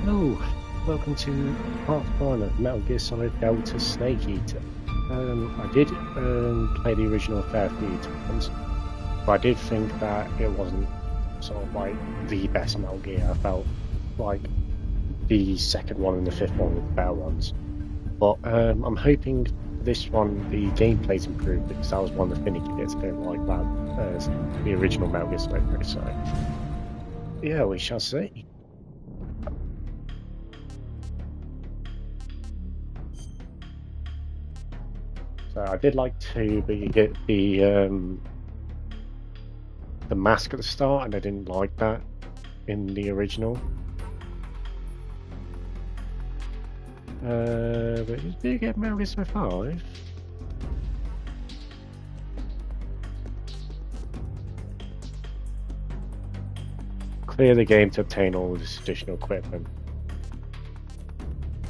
Hello, welcome to part one of Metal Gear Solid Delta Snake Eater. I did play the original a fair few times, but I did think that it wasn't sort of like the best Metal Gear. I felt like the second one and the fifth one were the better ones. But I'm hoping this one the gameplay's improved because that was one of the finicky bits I didn't like about the original Metal Gear Solid. So yeah, we shall see. So I did like to get the mask at the start, and I didn't like that in the original. But did you get Metal Gear Solid 5? Clear the game to obtain all this additional equipment.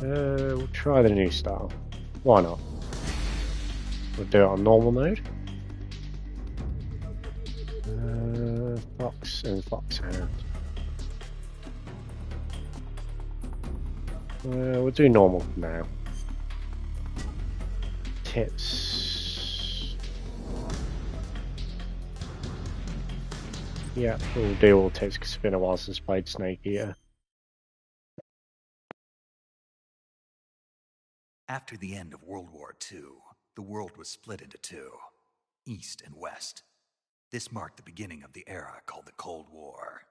We'll try the new style. Why not? We'll do it on normal mode. Fox and Foxhound. We'll do normal for now. Tips. Yeah, we'll do all tips because it's been a while since I played Snake Eater. After the end of World War II, the world was split into two, East and West. This marked the beginning of the era called the Cold War.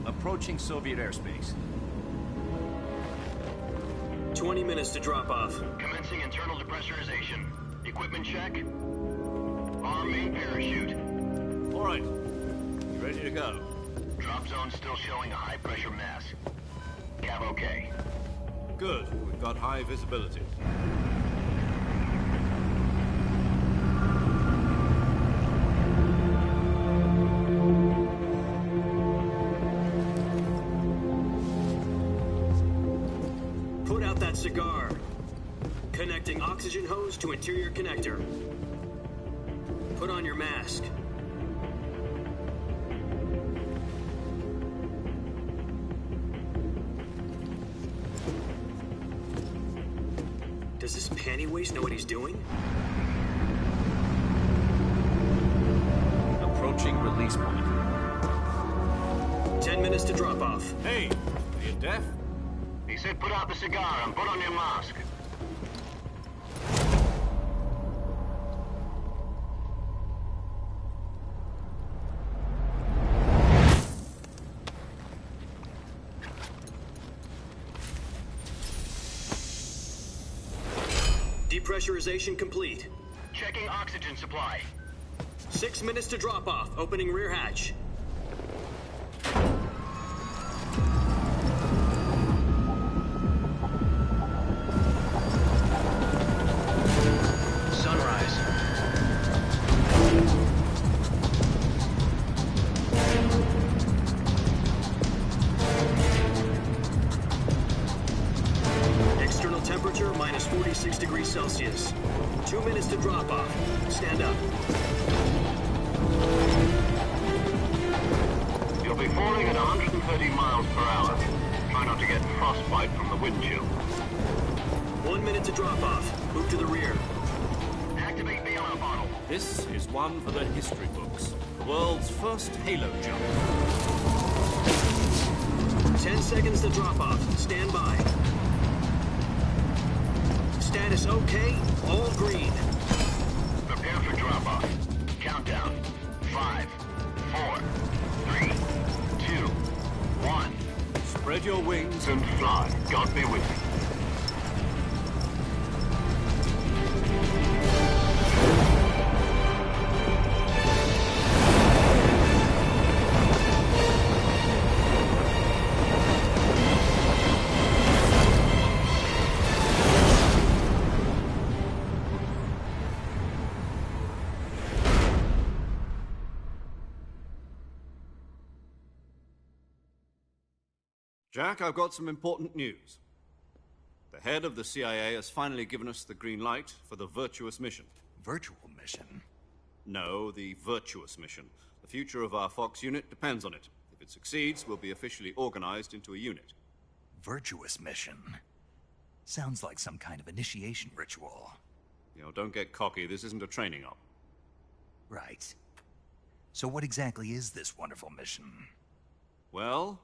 Approaching Soviet airspace. 20 minutes to drop off. Commencing internal depressurization. Equipment check. Arm main parachute. All right. You ready to go? Drop zone still showing a high pressure mass. Cav okay. Good. We've got high visibility. Cigar. Connecting oxygen hose to interior connector. Put on your mask. Does this panty waste know what he's doing? Approaching release point. 10 minutes to drop off. Hey, are you deaf? He said put out the cigar and put on your mask. Depressurization complete. Checking oxygen supply. 6 minutes to drop off. Opening rear hatch. Temperature minus 46 degrees Celsius. 2 minutes to drop off. Stand up. You'll be falling at 130 miles per hour. Try not to get frostbite from the wind chill. 1 minute to drop off. Move to the rear. Activate bailout bottle. This is one for the history books. The world's first Halo jump. 10 seconds to drop off. Stand by. Status okay, all green. Prepare for drop-off. Countdown. 5, 4, 3, 2, 1. Spread your wings And fly. God be with you. Jack, I've got some important news. The head of the CIA has finally given us the green light for the Virtuous mission. Virtual mission? No, the Virtuous mission. The future of our Fox unit depends on it. If it succeeds, we'll be officially organized into a unit. Virtuous mission? Sounds like some kind of initiation ritual. You know, don't get cocky. This isn't a training op. Right. So what exactly is this wonderful mission? Well,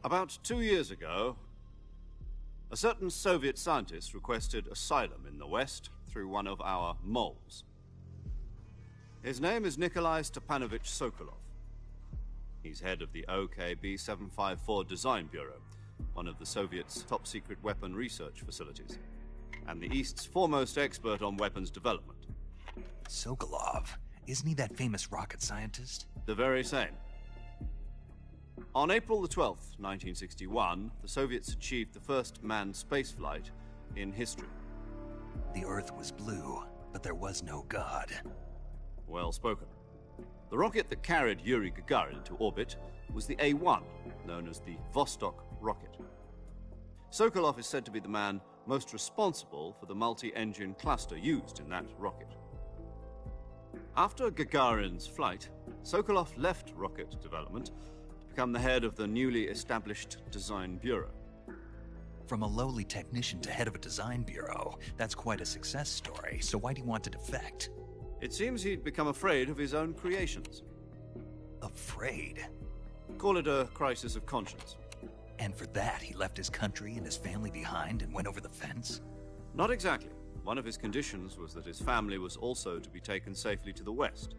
about 2 years ago, a certain Soviet scientist requested asylum in the West through one of our moles. His name is Nikolai Stepanovich Sokolov. He's head of the OKB-754 Design Bureau, one of the Soviets' top-secret weapon research facilities, and the East's foremost expert on weapons development. Sokolov? Isn't he that famous rocket scientist? The very same. On April the 12th, 1961, the Soviets achieved the first manned spaceflight in history. The Earth was blue, but there was no God. Well spoken. The rocket that carried Yuri Gagarin to orbit was the A-1, known as the Vostok rocket. Sokolov is said to be the man most responsible for the multi-engine cluster used in that rocket. After Gagarin's flight, Sokolov left rocket development to become the head of the newly established Design Bureau. From a lowly technician to head of a design bureau, that's quite a success story, so why do you want to defect? It seems he'd become afraid of his own creations. Afraid? Call it a crisis of conscience. And for that, he left his country and his family behind and went over the fence? Not exactly. One of his conditions was that his family was also to be taken safely to the West.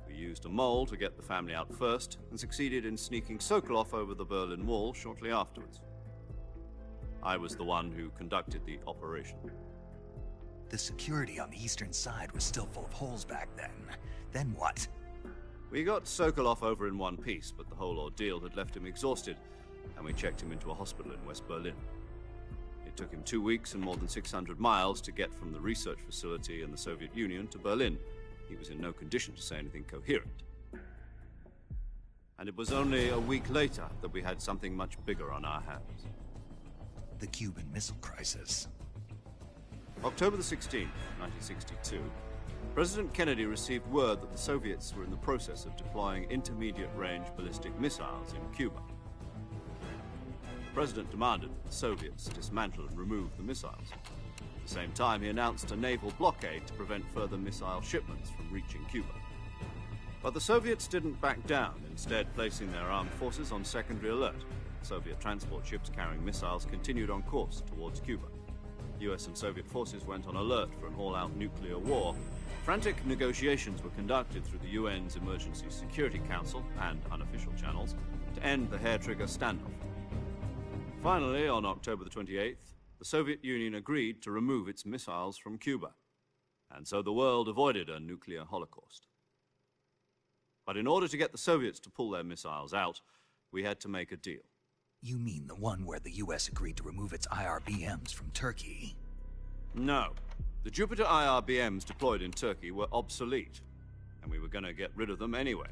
We used a mole to get the family out first, and succeeded in sneaking Sokolov over the Berlin Wall shortly afterwards. I was the one who conducted the operation. The security on the eastern side was still full of holes back then. Then what? We got Sokolov over in one piece, but the whole ordeal had left him exhausted, and we checked him into a hospital in West Berlin. It took him 2 weeks and more than 600 miles to get from the research facility in the Soviet Union to Berlin. He was in no condition to say anything coherent. And it was only a week later that we had something much bigger on our hands. The Cuban Missile Crisis. October the 16th, 1962, President Kennedy received word that the Soviets were in the process of deploying intermediate-range ballistic missiles in Cuba. The President demanded that the Soviets dismantle and remove the missiles. At the same time, he announced a naval blockade to prevent further missile shipments from reaching Cuba. But the Soviets didn't back down, instead placing their armed forces on secondary alert. Soviet transport ships carrying missiles continued on course towards Cuba. US and Soviet forces went on alert for an all-out nuclear war. Frantic negotiations were conducted through the UN's Emergency Security Council and unofficial channels to end the hair-trigger standoff. Finally, on October the 28th, the Soviet Union agreed to remove its missiles from Cuba, and so the world avoided a nuclear holocaust. But in order to get the Soviets to pull their missiles out, we had to make a deal. You mean the one where the US agreed to remove its IRBMs from Turkey? No. The Jupiter IRBMs deployed in Turkey were obsolete, and we were going to get rid of them anyway.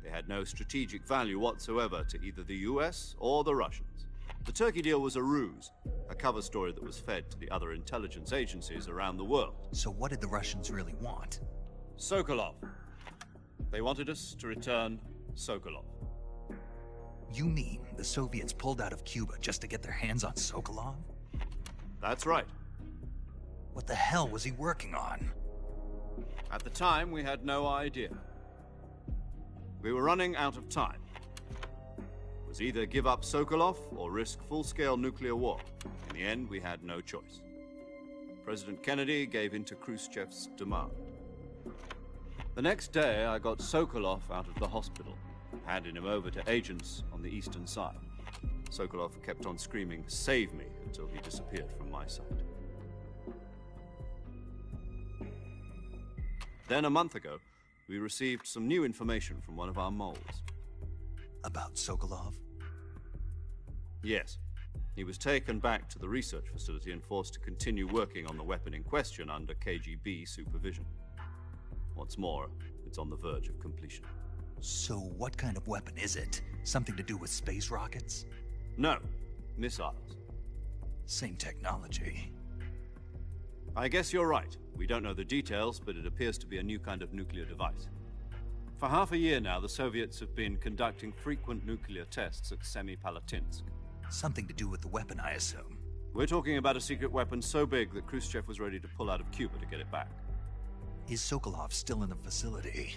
They had no strategic value whatsoever to either the US or the Russians. The Turkey deal was a ruse, a cover story that was fed to the other intelligence agencies around the world. So what did the Russians really want? Sokolov. They wanted us to return Sokolov. You mean the Soviets pulled out of Cuba just to get their hands on Sokolov? That's right. What the hell was he working on? At the time, we had no idea. We were running out of time. It was either give up Sokolov or risk full-scale nuclear war. In the end, we had no choice. President Kennedy gave in to Khrushchev's demand. The next day, I got Sokolov out of the hospital, handing him over to agents on the eastern side. Sokolov kept on screaming, "Save me," until he disappeared from my sight. Then, a month ago, we received some new information from one of our moles. About Sokolov? Yes. He was taken back to the research facility and forced to continue working on the weapon in question under KGB supervision. What's more, it's on the verge of completion. So what kind of weapon is it? Something to do with space rockets? No, missiles. Same technology. I guess you're right. We don't know the details, but it appears to be a new kind of nuclear device. For half a year now, the Soviets have been conducting frequent nuclear tests at Semipalatinsk. Something to do with the weapon, I assume. We're talking about a secret weapon so big that Khrushchev was ready to pull out of Cuba to get it back. Is Sokolov still in the facility?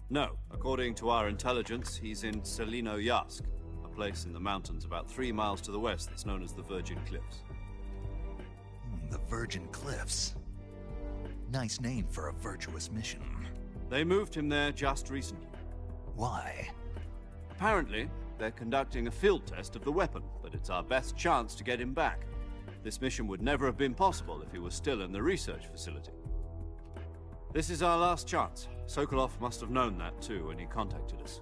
No. According to our intelligence, he's in Selinoyarsk, a place in the mountains about 3 miles to the west that's known as the Virgin Cliffs. The Virgin Cliffs. Nice name for a virtuous mission. They moved him there just recently. Why? Apparently, they're conducting a field test of the weapon, but it's our best chance to get him back. This mission would never have been possible if he was still in the research facility. This is our last chance. Sokolov must have known that too when he contacted us.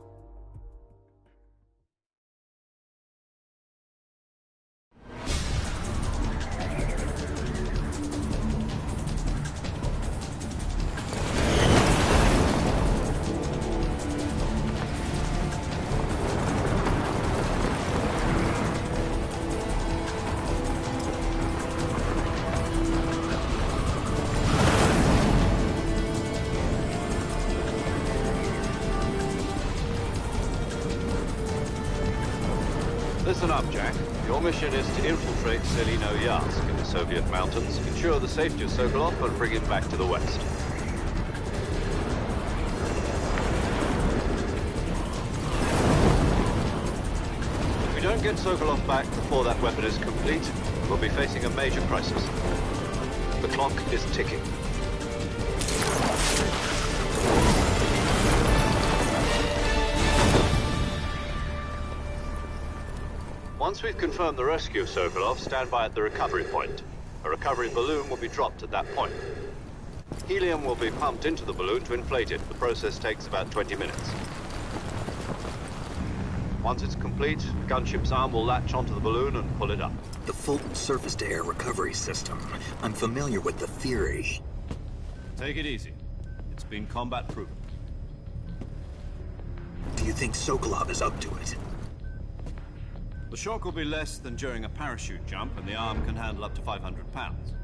Listen up, Jack. Your mission is to infiltrate Selinoyarsk in the Soviet mountains, ensure the safety of Sokolov, and bring him back to the west. If we don't get Sokolov back before that weapon is complete, we'll be facing a major crisis. The clock is ticking. Once we've confirmed the rescue of Sokolov, stand by at the recovery point. A recovery balloon will be dropped at that point. Helium will be pumped into the balloon to inflate it. The process takes about 20 minutes. Once it's complete, the gunship's arm will latch onto the balloon and pull it up. The Fulton surface-to-air recovery system. I'm familiar with the theory. Take it easy. It's been combat-proven. Do you think Sokolov is up to it? The shock will be less than during a parachute jump, and the arm can handle up to 500 pounds.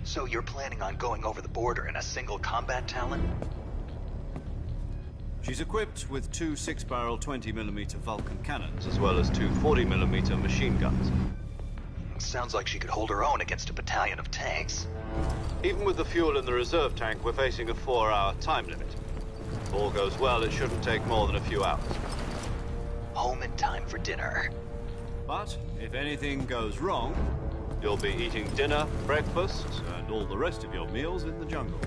So you're planning on going over the border in a single combat Talon? She's equipped with 2 6-barrel 20mm Vulcan cannons, as well as 2 40mm machine guns. Sounds like she could hold her own against a battalion of tanks. Even with the fuel in the reserve tank, we're facing a 4-hour time limit. If all goes well, it shouldn't take more than a few hours. Home in time for dinner. But if anything goes wrong, you'll be eating dinner, breakfast, and all the rest of your meals in the jungle.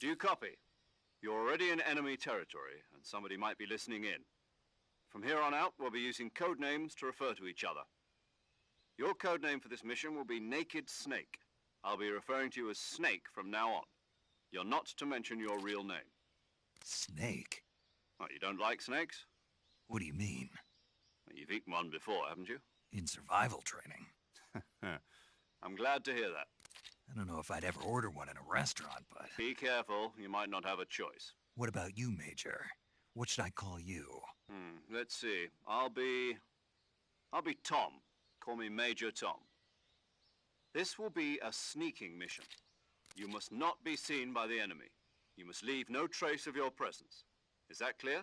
Do you copy? You're already in enemy territory, and somebody might be listening in. From here on out, we'll be using code names to refer to each other. Your code name for this mission will be Naked Snake. I'll be referring to you as Snake from now on. You're not to mention your real name. Snake? Oh, you don't like snakes? What do you mean? Well, you've eaten one before, haven't you? In survival training. I'm glad to hear that. I don't know if I'd ever order one in a restaurant, but... Be careful, you might not have a choice. What about you, Major? What should I call you? Let's see. I'll be Tom. Call me Major Tom. This will be a sneaking mission. You must not be seen by the enemy. You must leave no trace of your presence. Is that clear?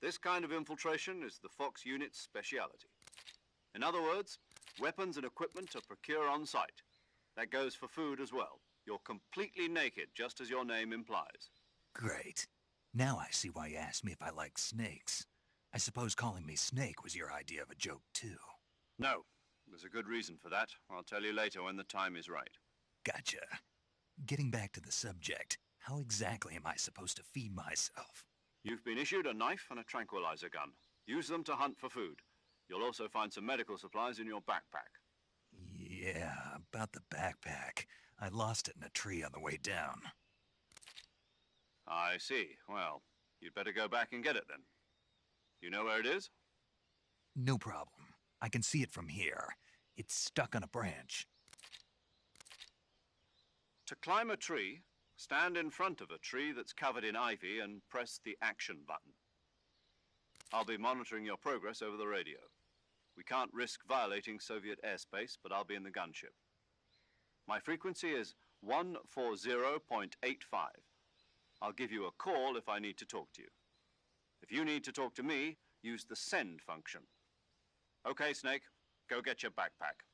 This kind of infiltration is the Fox unit's speciality. In other words, weapons and equipment are procured on site. That goes for food as well. You're completely naked, just as your name implies. Great. Now I see why you asked me if I like snakes. I suppose calling me Snake was your idea of a joke, too. No. There's a good reason for that. I'll tell you later when the time is right. Gotcha. Getting back to the subject, how exactly am I supposed to feed myself? You've been issued a knife and a tranquilizer gun. Use them to hunt for food. You'll also find some medical supplies in your backpack. Yeah, about the backpack. I lost it in a tree on the way down. I see. Well, you'd better go back and get it then. You know where it is? No problem. I can see it from here. It's stuck on a branch. To climb a tree, stand in front of a tree that's covered in ivy and press the action button. I'll be monitoring your progress over the radio. We can't risk violating Soviet airspace, but I'll be in the gunship. My frequency is 140.85. I'll give you a call if I need to talk to you. If you need to talk to me, use the send function. Okay, Snake, go get your backpack.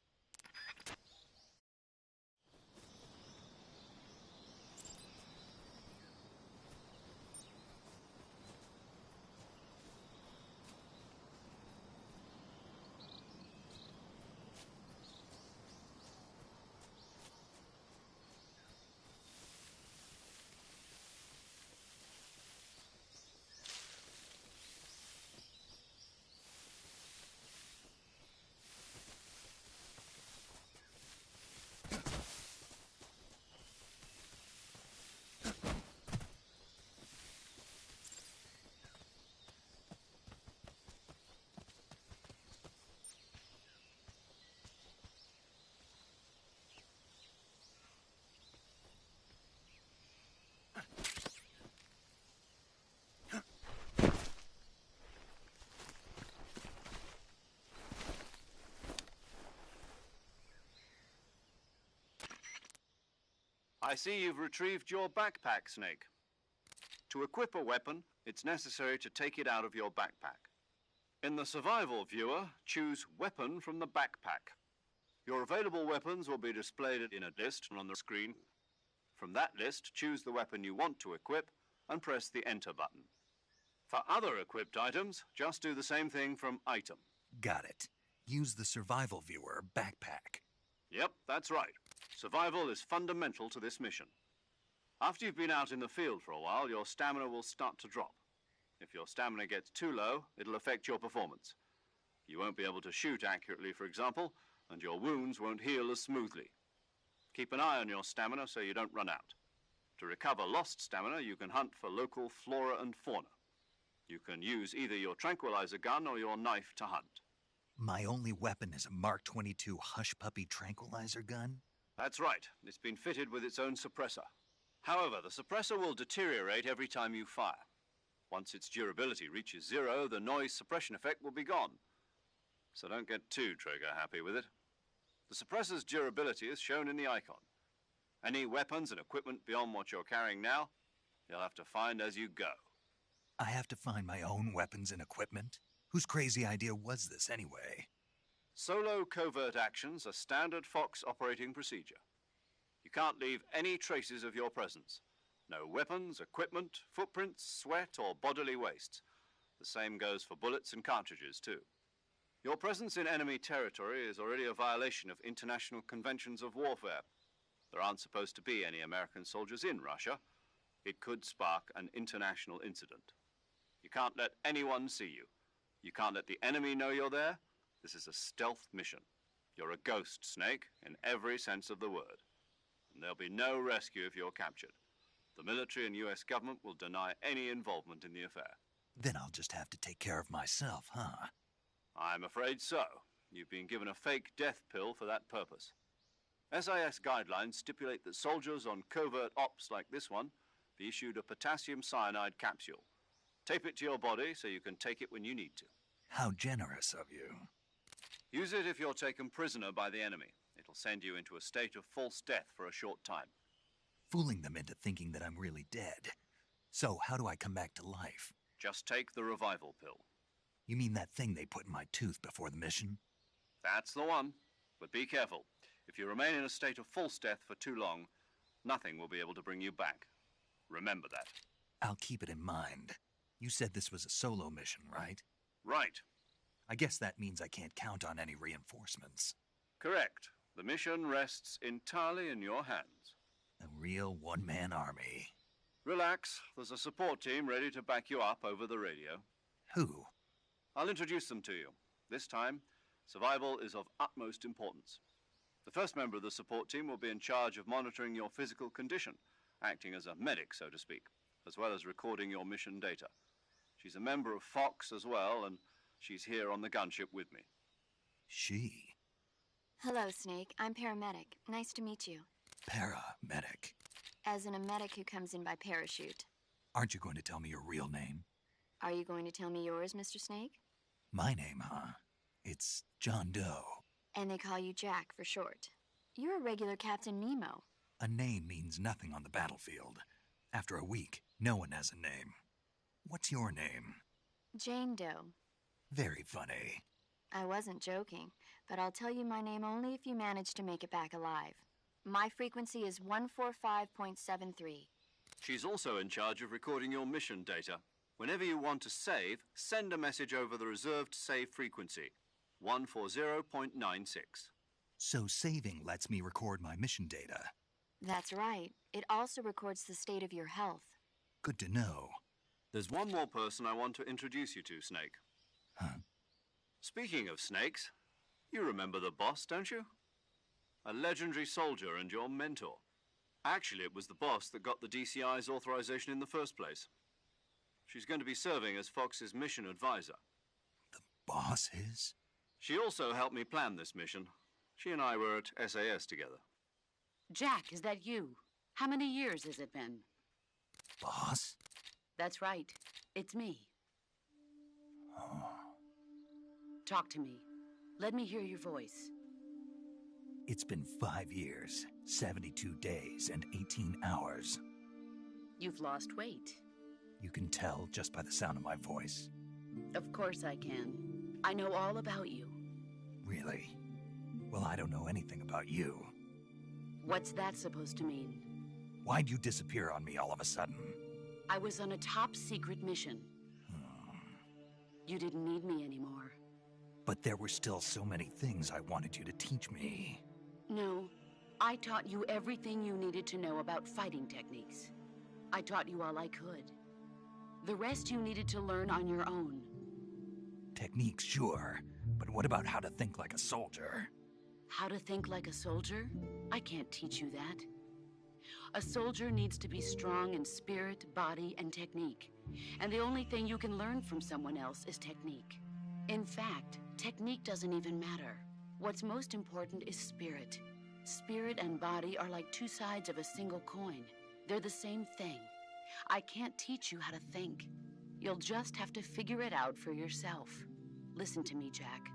I see you've retrieved your backpack, Snake. To equip a weapon, it's necessary to take it out of your backpack. In the survival viewer, choose Weapon from the backpack. Your available weapons will be displayed in a list on the screen. From that list, choose the weapon you want to equip and press the Enter button. For other equipped items, just do the same thing from Item. Got it. Use the survival viewer backpack. Yep, that's right. Survival is fundamental to this mission. After you've been out in the field for a while, your stamina will start to drop. If your stamina gets too low, it'll affect your performance. You won't be able to shoot accurately, for example, and your wounds won't heal as smoothly. Keep an eye on your stamina so you don't run out. To recover lost stamina, you can hunt for local flora and fauna. You can use either your tranquilizer gun or your knife to hunt. My only weapon is a Mark 22 Hush Puppy tranquilizer gun? That's right. It's been fitted with its own suppressor. However, the suppressor will deteriorate every time you fire. Once its durability reaches 0, the noise suppression effect will be gone. So don't get too trigger-happy with it. The suppressor's durability is shown in the icon. Any weapons and equipment beyond what you're carrying now, you'll have to find as you go. I have to find my own weapons and equipment? Whose crazy idea was this, anyway? Solo covert actions are standard Fox operating procedure. You can't leave any traces of your presence. No weapons, equipment, footprints, sweat, or bodily waste. The same goes for bullets and cartridges, too. Your presence in enemy territory is already a violation of international conventions of warfare. There aren't supposed to be any American soldiers in Russia. It could spark an international incident. You can't let anyone see you. You can't let the enemy know you're there. This is a stealth mission. You're a ghost, Snake, in every sense of the word. And there'll be no rescue if you're captured. The military and U.S. government will deny any involvement in the affair. Then I'll just have to take care of myself, huh? I'm afraid so. You've been given a fake death pill for that purpose. SIS guidelines stipulate that soldiers on covert ops like this one be issued a potassium cyanide capsule. Tape it to your body so you can take it when you need to. How generous of you. Use it if you're taken prisoner by the enemy. It'll send you into a state of false death for a short time. Fooling them into thinking that I'm really dead. So how do I come back to life? Just take the revival pill. You mean that thing they put in my tooth before the mission? That's the one. But be careful. If you remain in a state of false death for too long, nothing will be able to bring you back. Remember that. I'll keep it in mind. You said this was a solo mission, right? Right. I guess that means I can't count on any reinforcements. Correct. The mission rests entirely in your hands. A real one-man army. Relax. There's a support team ready to back you up over the radio. Who? I'll introduce them to you. This time, survival is of utmost importance. The first member of the support team will be in charge of monitoring your physical condition, acting as a medic, so to speak, as well as recording your mission data. She's a member of Fox as well, and she's here on the gunship with me. She? Hello, Snake. I'm paramedic. Nice to meet you. Paramedic. As in a medic who comes in by parachute. Aren't you going to tell me your real name? Are you going to tell me yours, Mr. Snake? My name, huh? It's John Doe. And they call you Jack for short. You're a regular Captain Nemo. A name means nothing on the battlefield. After a week, no one has a name. What's your name? Jane Doe. Very funny. I wasn't joking, but I'll tell you my name only if you manage to make it back alive. My frequency is 145.73. She's also in charge of recording your mission data. Whenever you want to save, send a message over the reserved save frequency, 140.96. So saving lets me record my mission data. That's right. It also records the state of your health. Good to know. There's one more person I want to introduce you to, Snake. Huh? Speaking of snakes, you remember the boss, don't you? A legendary soldier and your mentor. Actually, it was the boss that got the DCI's authorization in the first place. She's going to be serving as Fox's mission advisor. The boss is? She also helped me plan this mission. She and I were at SAS together. Jack, is that you? How many years has it been? Boss? That's right. It's me. Oh. Talk to me. Let me hear your voice. It's been 5 years, 72 days, and 18 hours. You've lost weight. You can tell just by the sound of my voice. Of course I can. I know all about you. Really? Well, I don't know anything about you. What's that supposed to mean? Why'd you disappear on me all of a sudden? I was on a top-secret mission. You didn't need me anymore. But there were still so many things I wanted you to teach me. No, I taught you everything you needed to know about fighting techniques. I taught you all I could. The rest you needed to learn on your own. Techniques, sure. But what about how to think like a soldier? How to think like a soldier? I can't teach you that. A soldier needs to be strong in spirit, body, and technique. And the only thing you can learn from someone else is technique. In fact, technique doesn't even matter. What's most important is spirit. Spirit and body are like two sides of a single coin. They're the same thing. I can't teach you how to think. You'll just have to figure it out for yourself. Listen to me, Jack.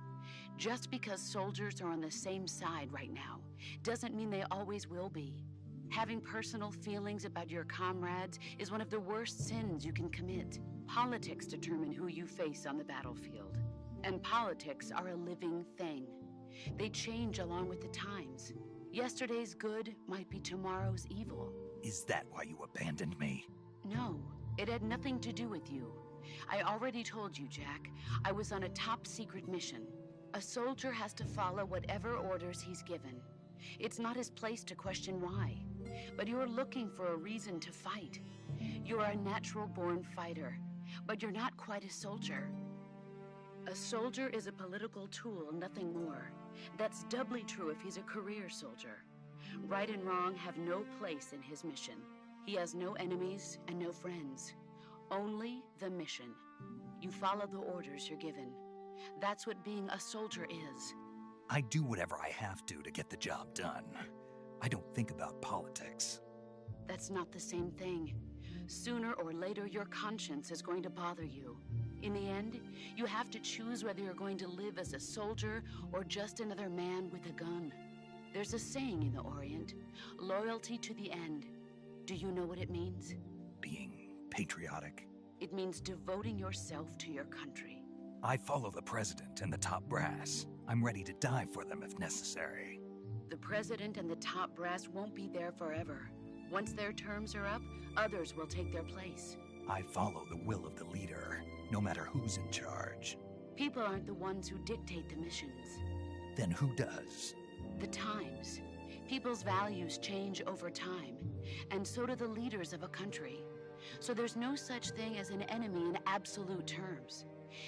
Just because soldiers are on the same side right now doesn't mean they always will be. Having personal feelings about your comrades is one of the worst sins you can commit. Politics determine who you face on the battlefield. And politics are a living thing. They change along with the times. Yesterday's good might be tomorrow's evil. Is that why you abandoned me? No, it had nothing to do with you. I already told you, Jack. I was on a top-secret mission. A soldier has to follow whatever orders he's given. It's not his place to question why. But you're looking for a reason to fight. You are a natural-born fighter, but you're not quite a soldier. A soldier is a political tool, nothing more. That's doubly true if he's a career soldier. Right and wrong have no place in his mission. He has no enemies and no friends. Only the mission. You follow the orders you're given. That's what being a soldier is. I do whatever I have to get the job done. I don't think about politics. That's not the same thing. Sooner or later, your conscience is going to bother you. In the end, you have to choose whether you're going to live as a soldier or just another man with a gun. There's a saying in the Orient, loyalty to the end. Do you know what it means? Being patriotic. It means devoting yourself to your country. I follow the president and the top brass. I'm ready to die for them if necessary. The president and the top brass won't be there forever. Once their terms are up, others will take their place. I follow the will of the leader, no matter who's in charge. People aren't the ones who dictate the missions. Then who does? The times. People's values change over time, and so do the leaders of a country. So there's no such thing as an enemy in absolute terms.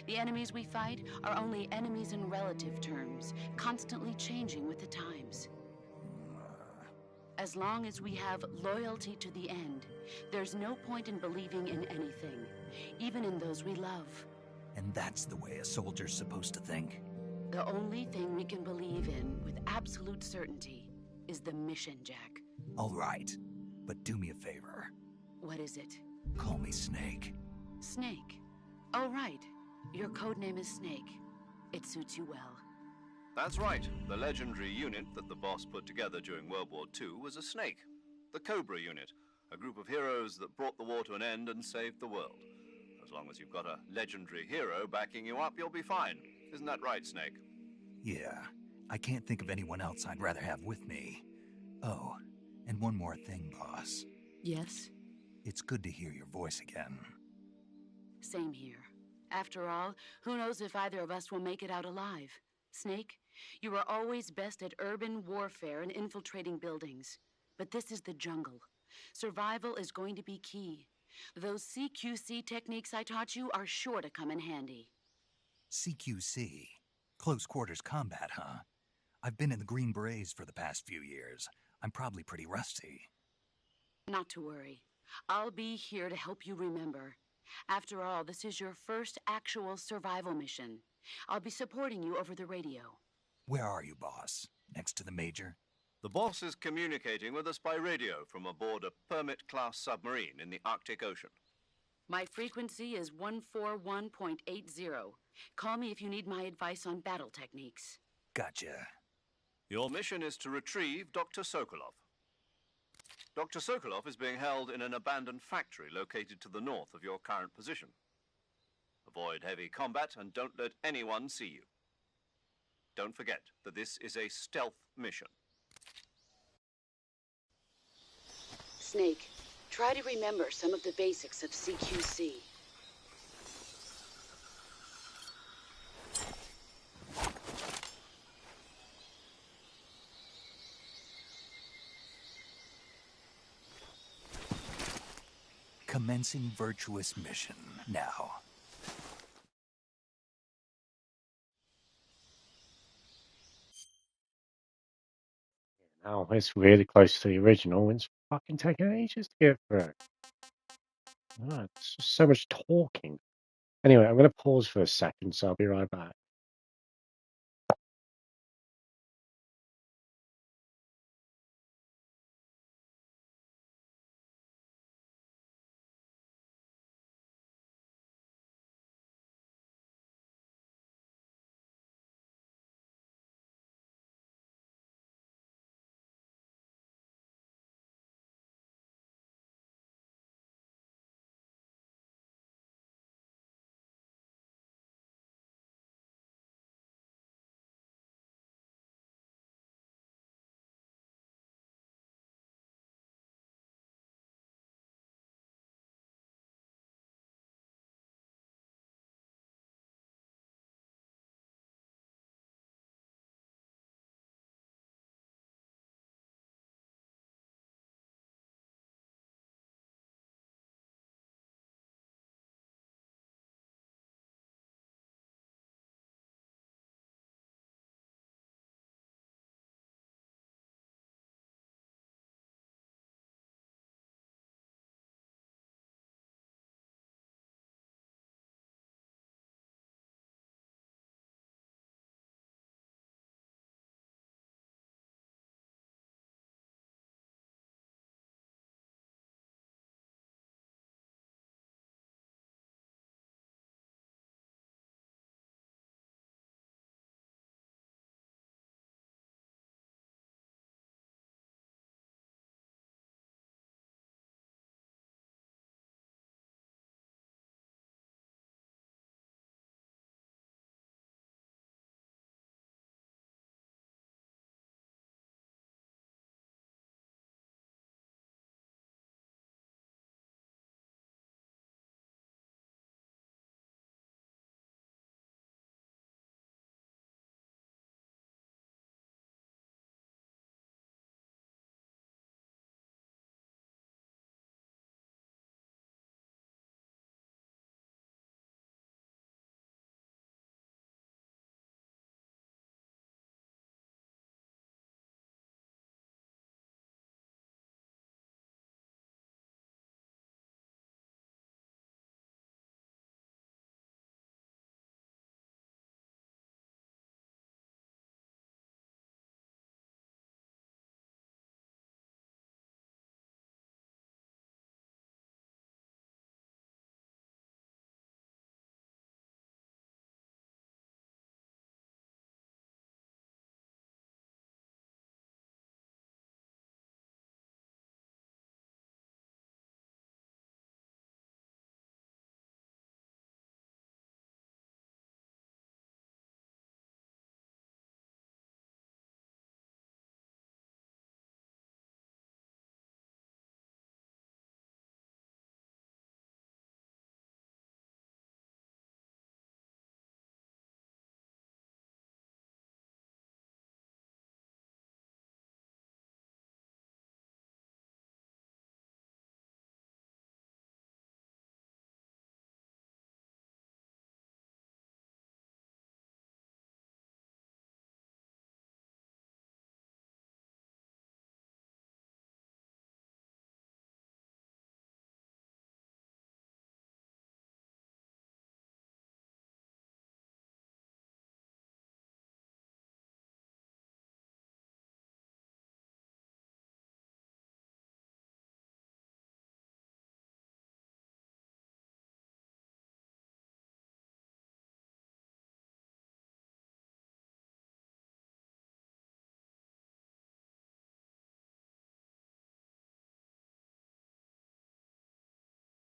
The enemies we fight are only enemies in relative terms, constantly changing with the times. As long as we have loyalty to the end, there's no point in believing in anything, even in those we love. And that's the way a soldier's supposed to think? The only thing we can believe in with absolute certainty is the mission, Jack. All right, but do me a favor. What is it? Call me Snake. Snake? Oh, right. Your codename is Snake. It suits you well. That's right. The legendary unit that the boss put together during World War II was a snake. The Cobra unit, a group of heroes that brought the war to an end and saved the world. As long as you've got a legendary hero backing you up, you'll be fine. Isn't that right, Snake? Yeah. I can't think of anyone else I'd rather have with me. Oh, and one more thing, boss. Yes? It's good to hear your voice again. Same here. After all, who knows if either of us will make it out alive? Snake, you are always best at urban warfare and infiltrating buildings. But this is the jungle. Survival is going to be key. Those CQC techniques I taught you are sure to come in handy. CQC? Close quarters combat, huh? I've been in the Green Berets for the past few years. I'm probably pretty rusty. Not to worry. I'll be here to help you remember. After all, this is your first actual survival mission. I'll be supporting you over the radio. Where are you, boss? Next to the Major? The boss is communicating with us by radio from aboard a Permit-class submarine in the Arctic Ocean. My frequency is 141.80. Call me if you need my advice on battle techniques. Gotcha. Your mission is to retrieve Dr. Sokolov. Dr. Sokolov is being held in an abandoned factory located to the north of your current position. Avoid heavy combat and don't let anyone see you. Don't forget that this is a stealth mission. Snake, try to remember some of the basics of CQC. Commencing virtuous mission now. Now it's really close to the original. It's fucking taking ages to get through. Oh, it's just so much talking. Anyway, I'm going to pause for a second, so I'll be right back.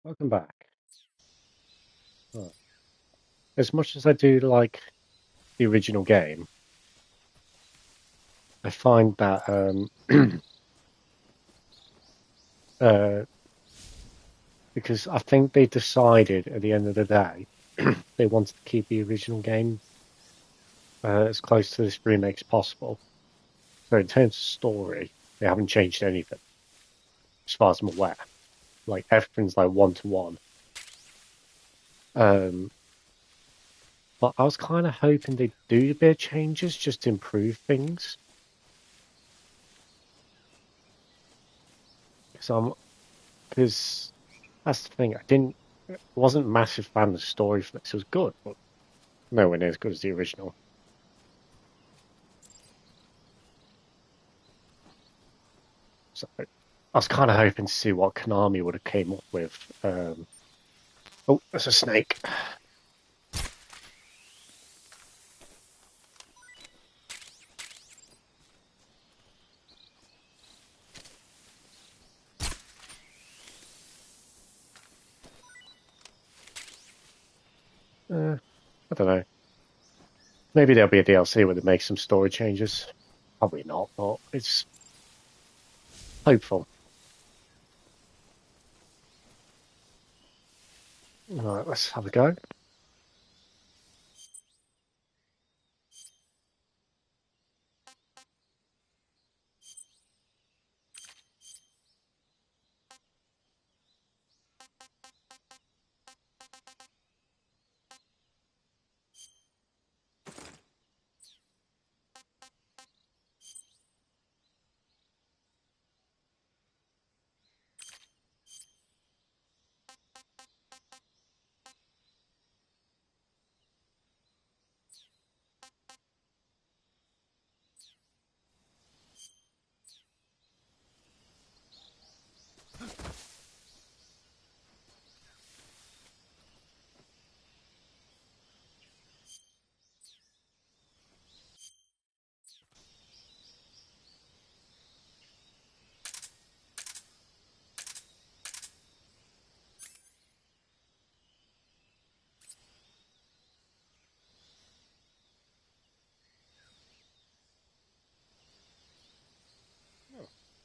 Welcome back. Oh. As much as I do like the original game, I find that because I think they decided at the end of the day they wanted to keep the original game as close to this remake as possible. So in terms of story, they haven't changed anything, as far as I'm aware. Like everything's like 1-to-1. But I was kind of hoping they'd do a bit of changes just to improve things. Because that's the thing. Wasn't a massive fan of the story for this. It was good, but nowhere near as good as the original. So I was kind of hoping to see what Konami would have came up with. Oh, there's a snake. I don't know. Maybe there'll be a DLC where they make some story changes. Probably not, but it's hopeful. Alright, let's have a go.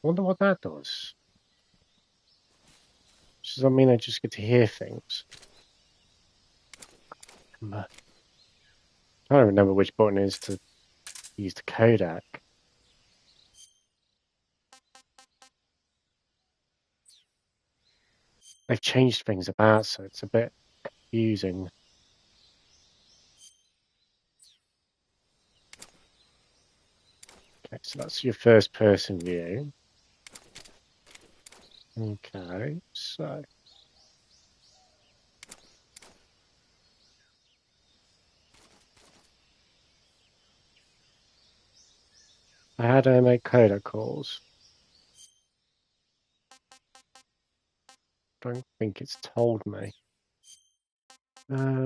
Wonder what that does. Does that mean I just get to hear things? I don't remember which button is to use the codec. They've changed things about, so it's a bit confusing. Okay, so that's your first person view. Okay, so how do I make codec calls? Don't think it's told me.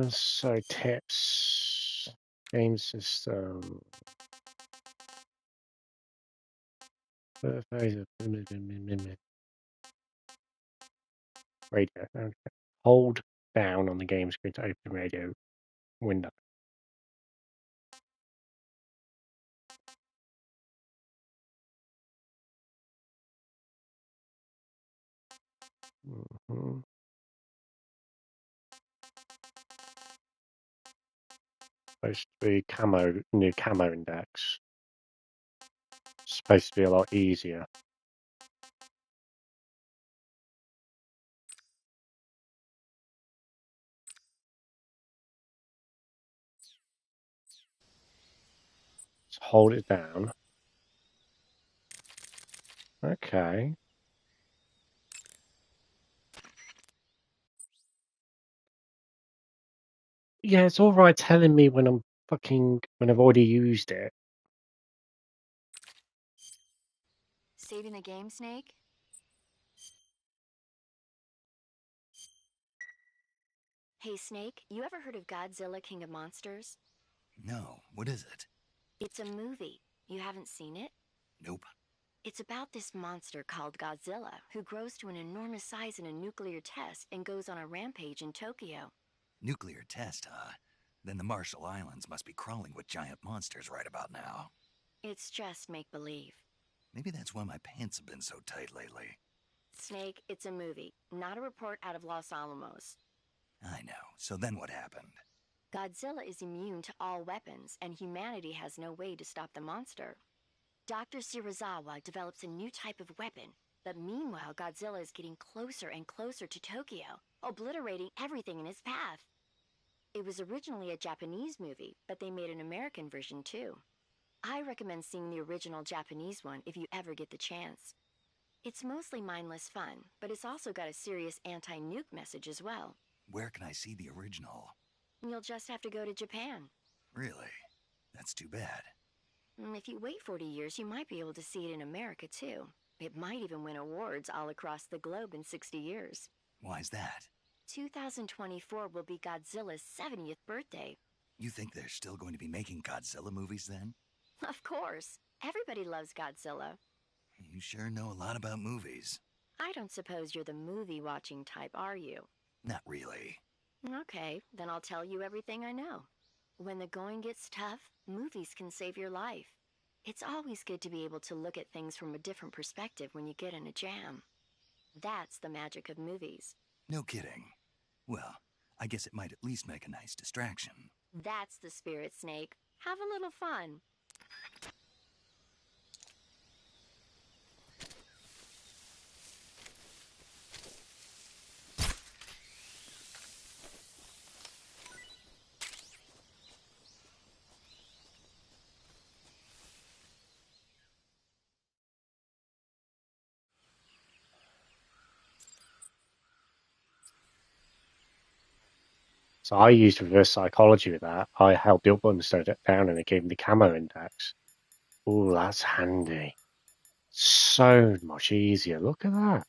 So tips, game system, radio. Okay. Hold down on the game screen to open radio window. Mm-hmm. Supposed to be new camo index. Supposed to be a lot easier. Just hold it down. Okay. Yeah, it's all right telling me when when I've already used it. Saving the game, Snake? Hey, Snake, you ever heard of Godzilla King of Monsters? No, what is it? It's a movie. You haven't seen it? Nope. It's about this monster called Godzilla, who grows to an enormous size in a nuclear test and goes on a rampage in Tokyo. Nuclear test, huh? Then the Marshall Islands must be crawling with giant monsters right about now. It's just make-believe. Maybe that's why my pants have been so tight lately. Snake, it's a movie, not a report out of Los Alamos. I know. So then what happened? Godzilla is immune to all weapons, and humanity has no way to stop the monster. Dr. Shirazawa develops a new type of weapon, but meanwhile Godzilla is getting closer and closer to Tokyo, obliterating everything in his path. It was originally a Japanese movie, but they made an American version too. I recommend seeing the original Japanese one if you ever get the chance. It's mostly mindless fun, but it's also got a serious anti-nuke message as well. Where can I see the original? You'll just have to go to Japan. Really? That's too bad. If you wait 40 years, you might be able to see it in America too. It might even win awards all across the globe in 60 years. Why's that? 2024 will be Godzilla's 70th birthday. You think they're still going to be making Godzilla movies then? Of course. Everybody loves Godzilla. You sure know a lot about movies. I don't suppose you're the movie-watching type, are you? Not really. Okay, then I'll tell you everything I know. When the going gets tough, movies can save your life. It's always good to be able to look at things from a different perspective when you get in a jam. That's the magic of movies. No kidding. Well, I guess it might at least make a nice distraction. That's the spirit, Snake. Have a little fun. So I used reverse psychology with that. I held the up button, slowed it down, and it gave me the camo index. Oh, that's handy. So much easier. Look at that.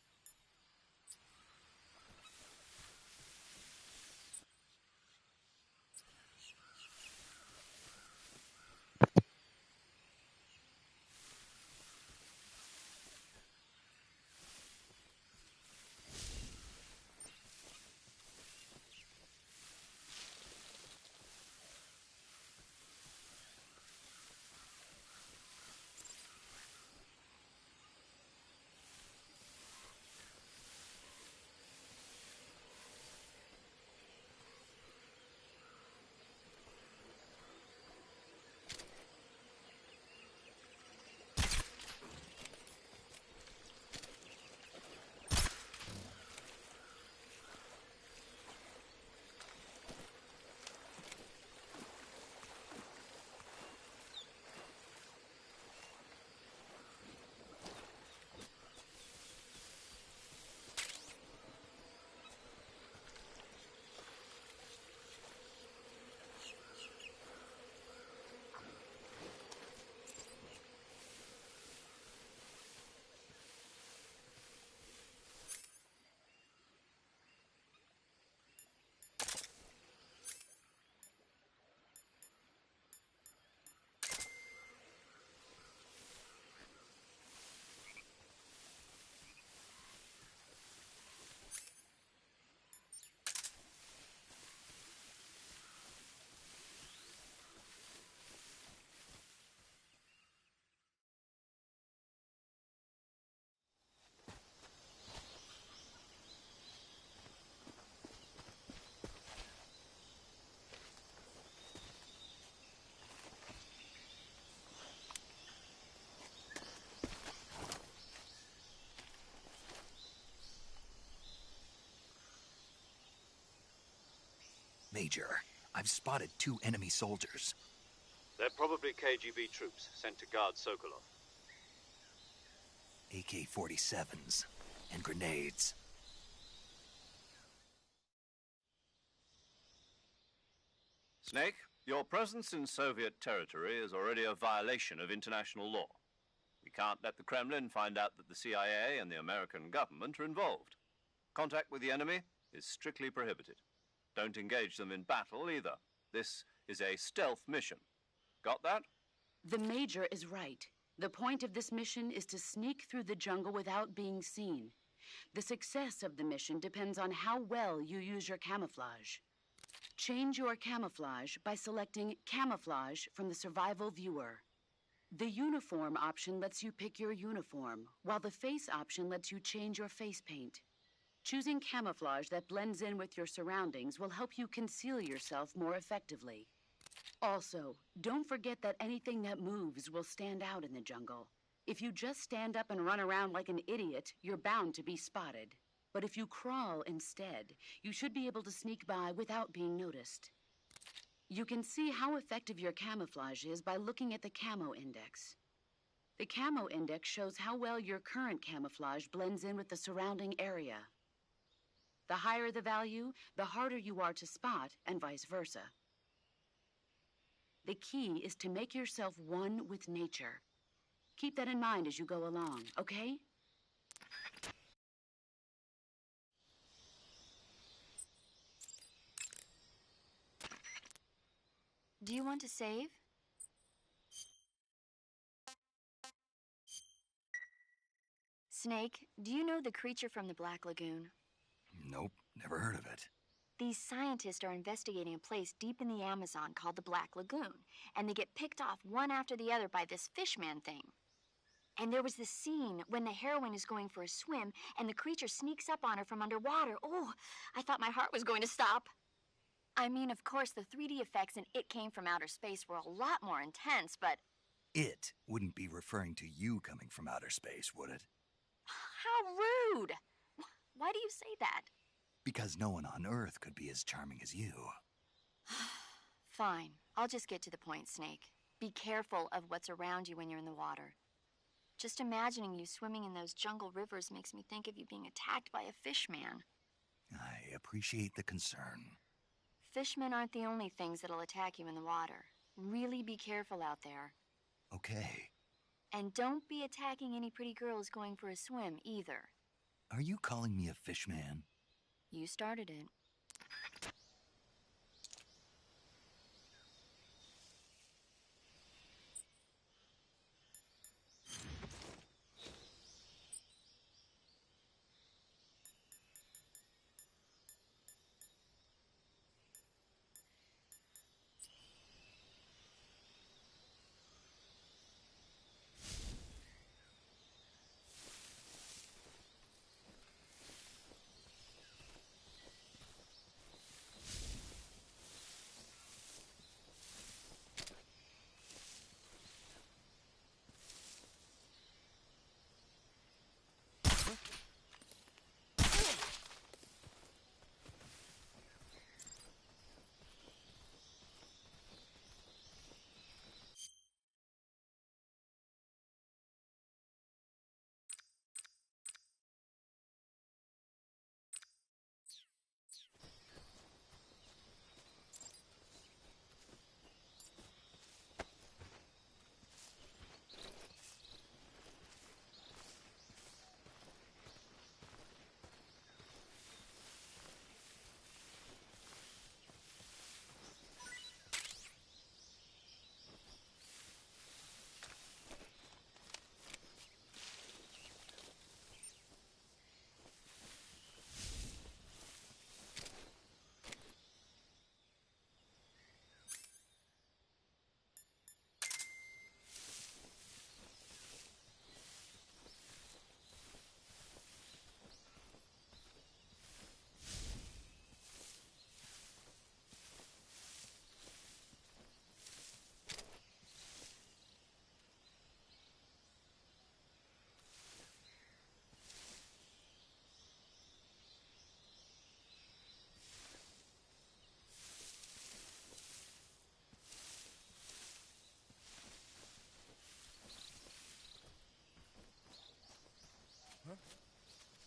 Major, I've spotted 2 enemy soldiers. They're probably KGB troops sent to guard Sokolov. AK-47s and grenades. Snake, your presence in Soviet territory is already a violation of international law. We can't let the Kremlin find out that the CIA and the American government are involved. Contact with the enemy is strictly prohibited. Don't engage them in battle either. This is a stealth mission. Got that? The Major is right. The point of this mission is to sneak through the jungle without being seen. The success of the mission depends on how well you use your camouflage. Change your camouflage by selecting Camouflage from the Survival Viewer. The Uniform option lets you pick your uniform, while the Face option lets you change your face paint. Choosing camouflage that blends in with your surroundings will help you conceal yourself more effectively. Also, don't forget that anything that moves will stand out in the jungle. If you just stand up and run around like an idiot, you're bound to be spotted. But if you crawl instead, you should be able to sneak by without being noticed. You can see how effective your camouflage is by looking at the Camo Index. The Camo Index shows how well your current camouflage blends in with the surrounding area. The higher the value, the harder you are to spot, and vice versa. The key is to make yourself one with nature. Keep that in mind as you go along, okay? Do you want to save? Snake, do you know the creature from the Black Lagoon? Nope, never heard of it. These scientists are investigating a place deep in the Amazon called the Black Lagoon, and they get picked off one after the other by this fishman thing. And there was this scene when the heroine is going for a swim, and the creature sneaks up on her from underwater. Oh, I thought my heart was going to stop. I mean, of course, the 3D effects in It Came from Outer Space were a lot more intense, but... It wouldn't be referring to you coming from outer space, would it? How rude! Why do you say that? Because no one on Earth could be as charming as you. Fine. I'll just get to the point, Snake. Be careful of what's around you when you're in the water. Just imagining you swimming in those jungle rivers makes me think of you being attacked by a fishman. I appreciate the concern. Fishmen aren't the only things that'll attack you in the water. Really be careful out there. Okay. And don't be attacking any pretty girls going for a swim, either. Are you calling me a fishman? You started it.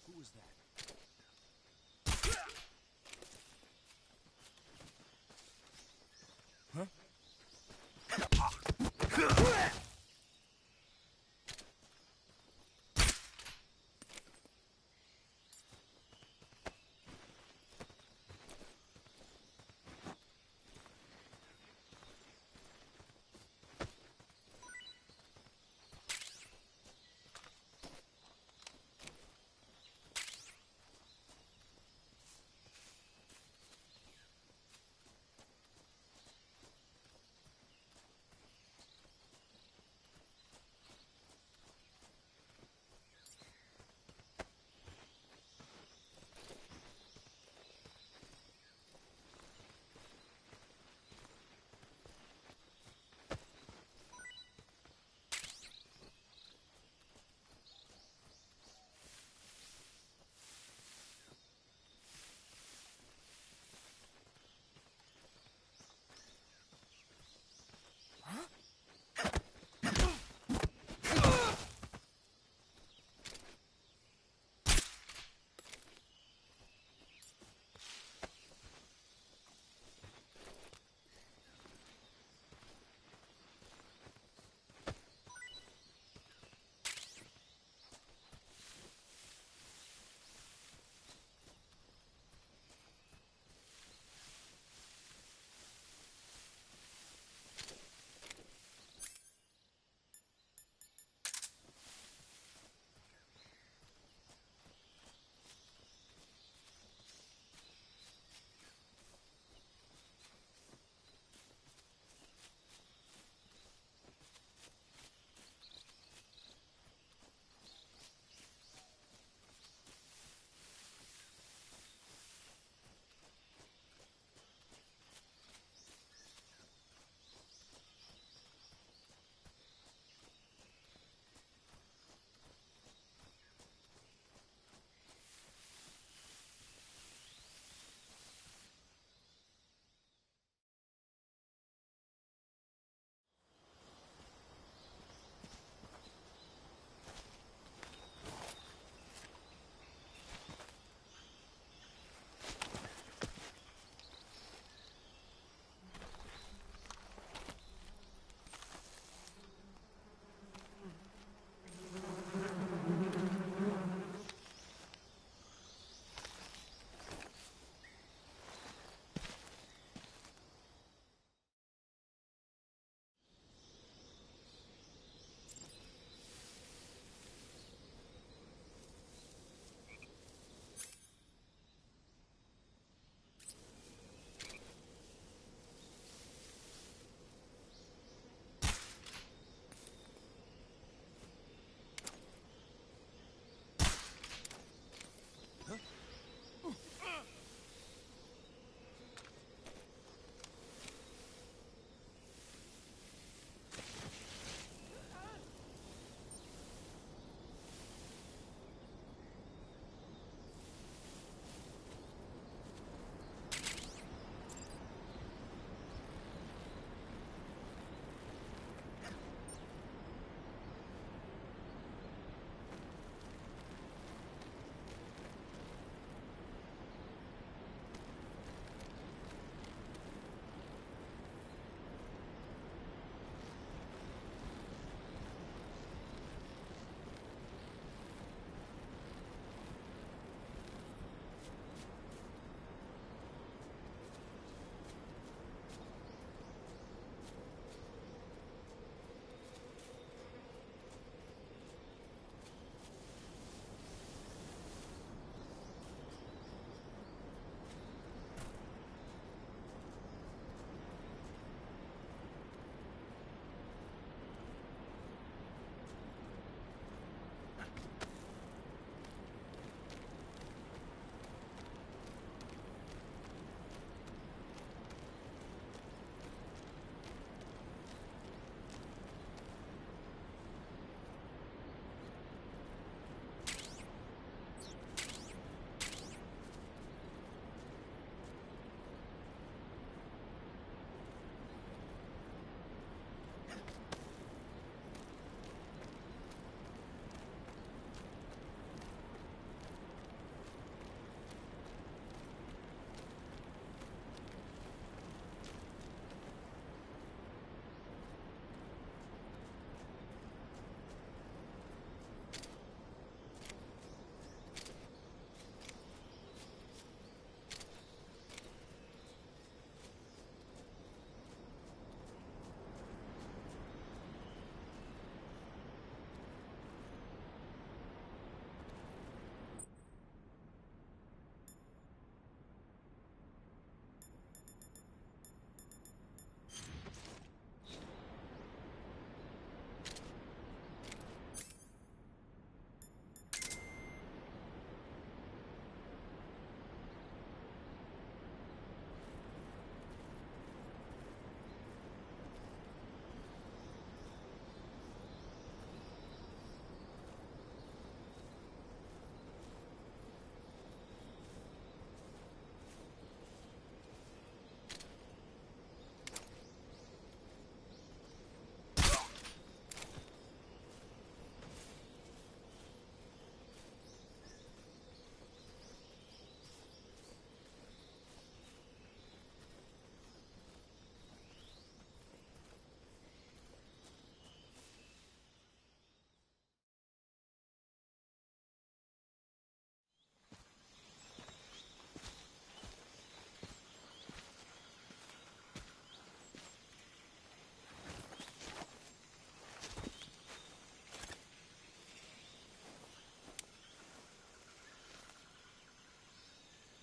Who was that? Huh?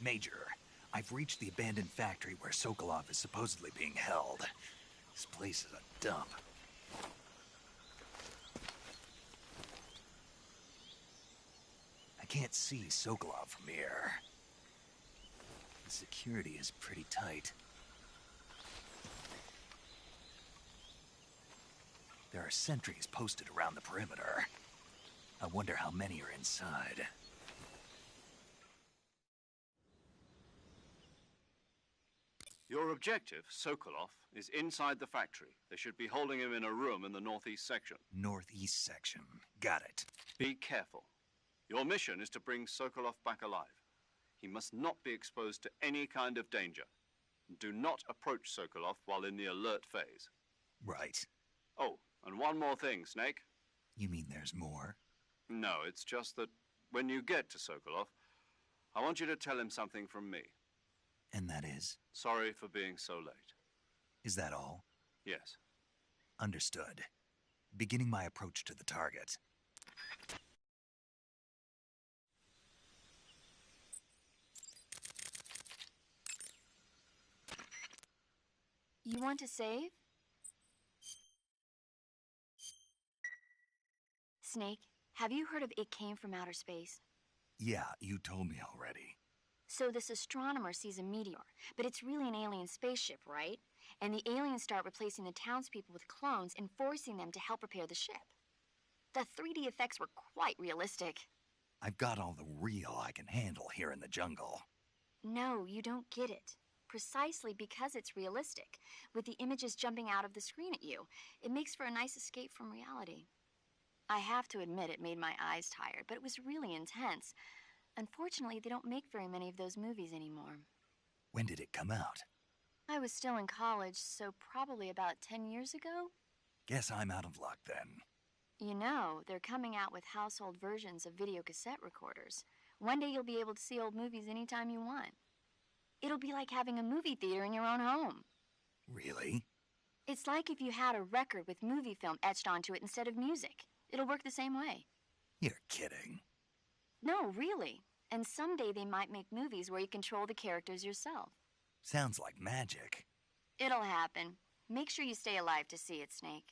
Major, I've reached the abandoned factory where Sokolov is supposedly being held. This place is a dump. I can't see Sokolov from here. The security is pretty tight. There are sentries posted around the perimeter. I wonder how many are inside. Your objective, Sokolov, is inside the factory. They should be holding him in a room in the northeast section. Northeast section. Got it. Be careful. Your mission is to bring Sokolov back alive. He must not be exposed to any kind of danger. Do not approach Sokolov while in the alert phase. Right. Oh, and one more thing, Snake. You mean there's more? No, it's just that when you get to Sokolov, I want you to tell him something from me. And that is? Sorry for being so late. Is that all? Yes. Understood. Beginning my approach to the target. You want to save? Snake, have you heard of It Came from Outer Space? Yeah, you told me already. So this astronomer sees a meteor, but it's really an alien spaceship, right? And the aliens start replacing the townspeople with clones and forcing them to help repair the ship. The 3D effects were quite realistic. I've got all the real I can handle here in the jungle. No, you don't get it. Precisely because it's realistic, with the images jumping out of the screen at you, it makes for a nice escape from reality. I have to admit it made my eyes tired, but it was really intense. Unfortunately, they don't make very many of those movies anymore. When did it come out? I was still in college, so probably about 10 years ago. Guess I'm out of luck then. You know, they're coming out with household versions of video cassette recorders. One day you'll be able to see old movies anytime you want. It'll be like having a movie theater in your own home. Really? It's like if you had a record with movie film etched onto it instead of music. It'll work the same way. You're kidding. No, really. And someday they might make movies where you control the characters yourself. Sounds like magic. It'll happen. Make sure you stay alive to see it, Snake.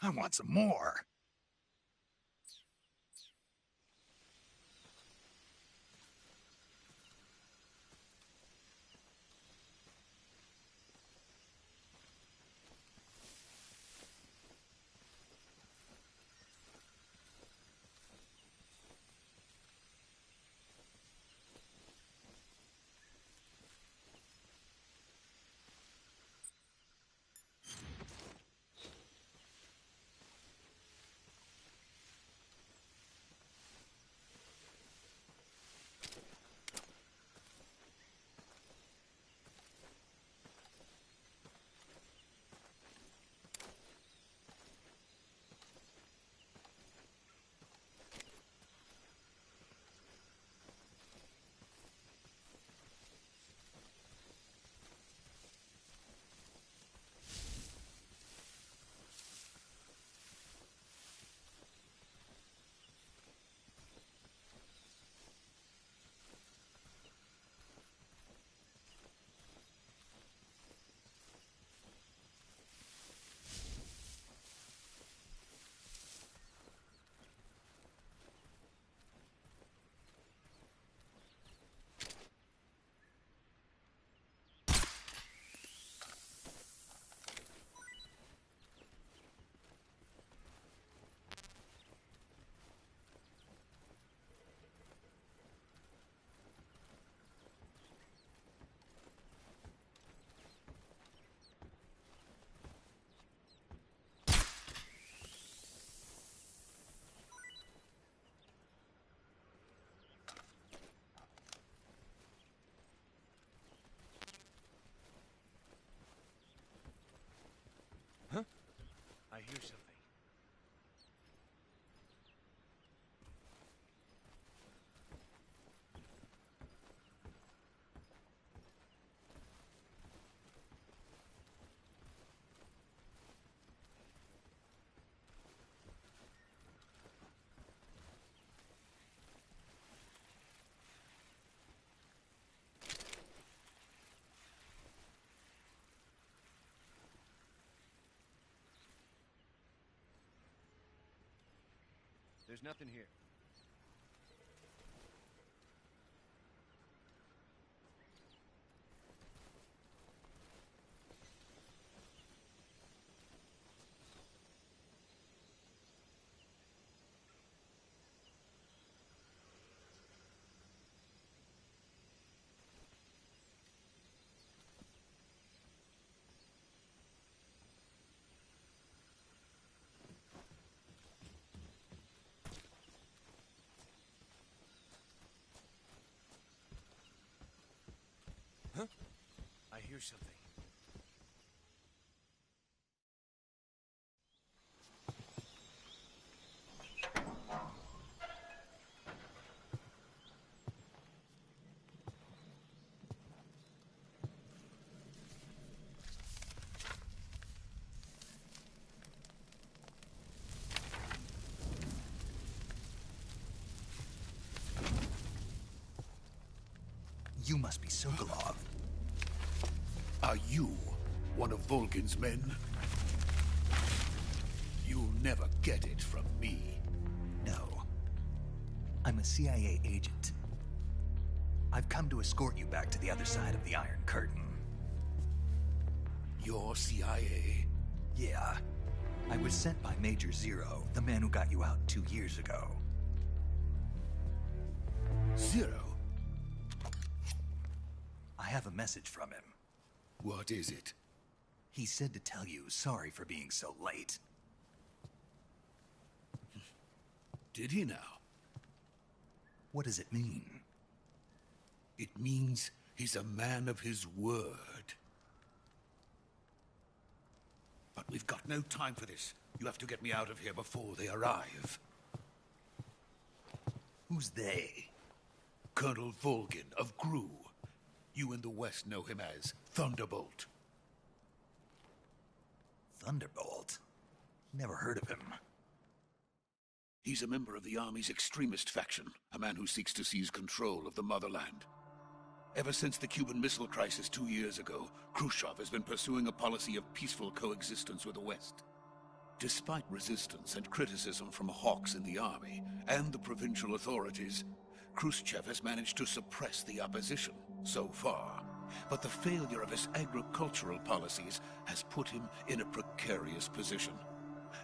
I want some more. There's nothing here. Huh? I hear something. You must be Sokolov. Are you one of Volgin's men? You'll never get it from me. No. I'm a CIA agent. I've come to escort you back to the other side of the Iron Curtain. You're CIA? Yeah. I was sent by Major Zero, the man who got you out 2 years ago. Zero? I have a message from him. What is it? He said to tell you sorry for being so late. Did he now? What does it mean? It means he's a man of his word. But we've got no time for this. You have to get me out of here before they arrive. Who's they? Colonel Volgin of GRU. You in the West know him as Thunderbolt. Thunderbolt? Never heard of him. He's a member of the Army's extremist faction, a man who seeks to seize control of the motherland. Ever since the Cuban Missile Crisis 2 years ago, Khrushchev has been pursuing a policy of peaceful coexistence with the West. Despite resistance and criticism from hawks in the Army and the provincial authorities, Khrushchev has managed to suppress the opposition, so far. But the failure of his agricultural policies has put him in a precarious position.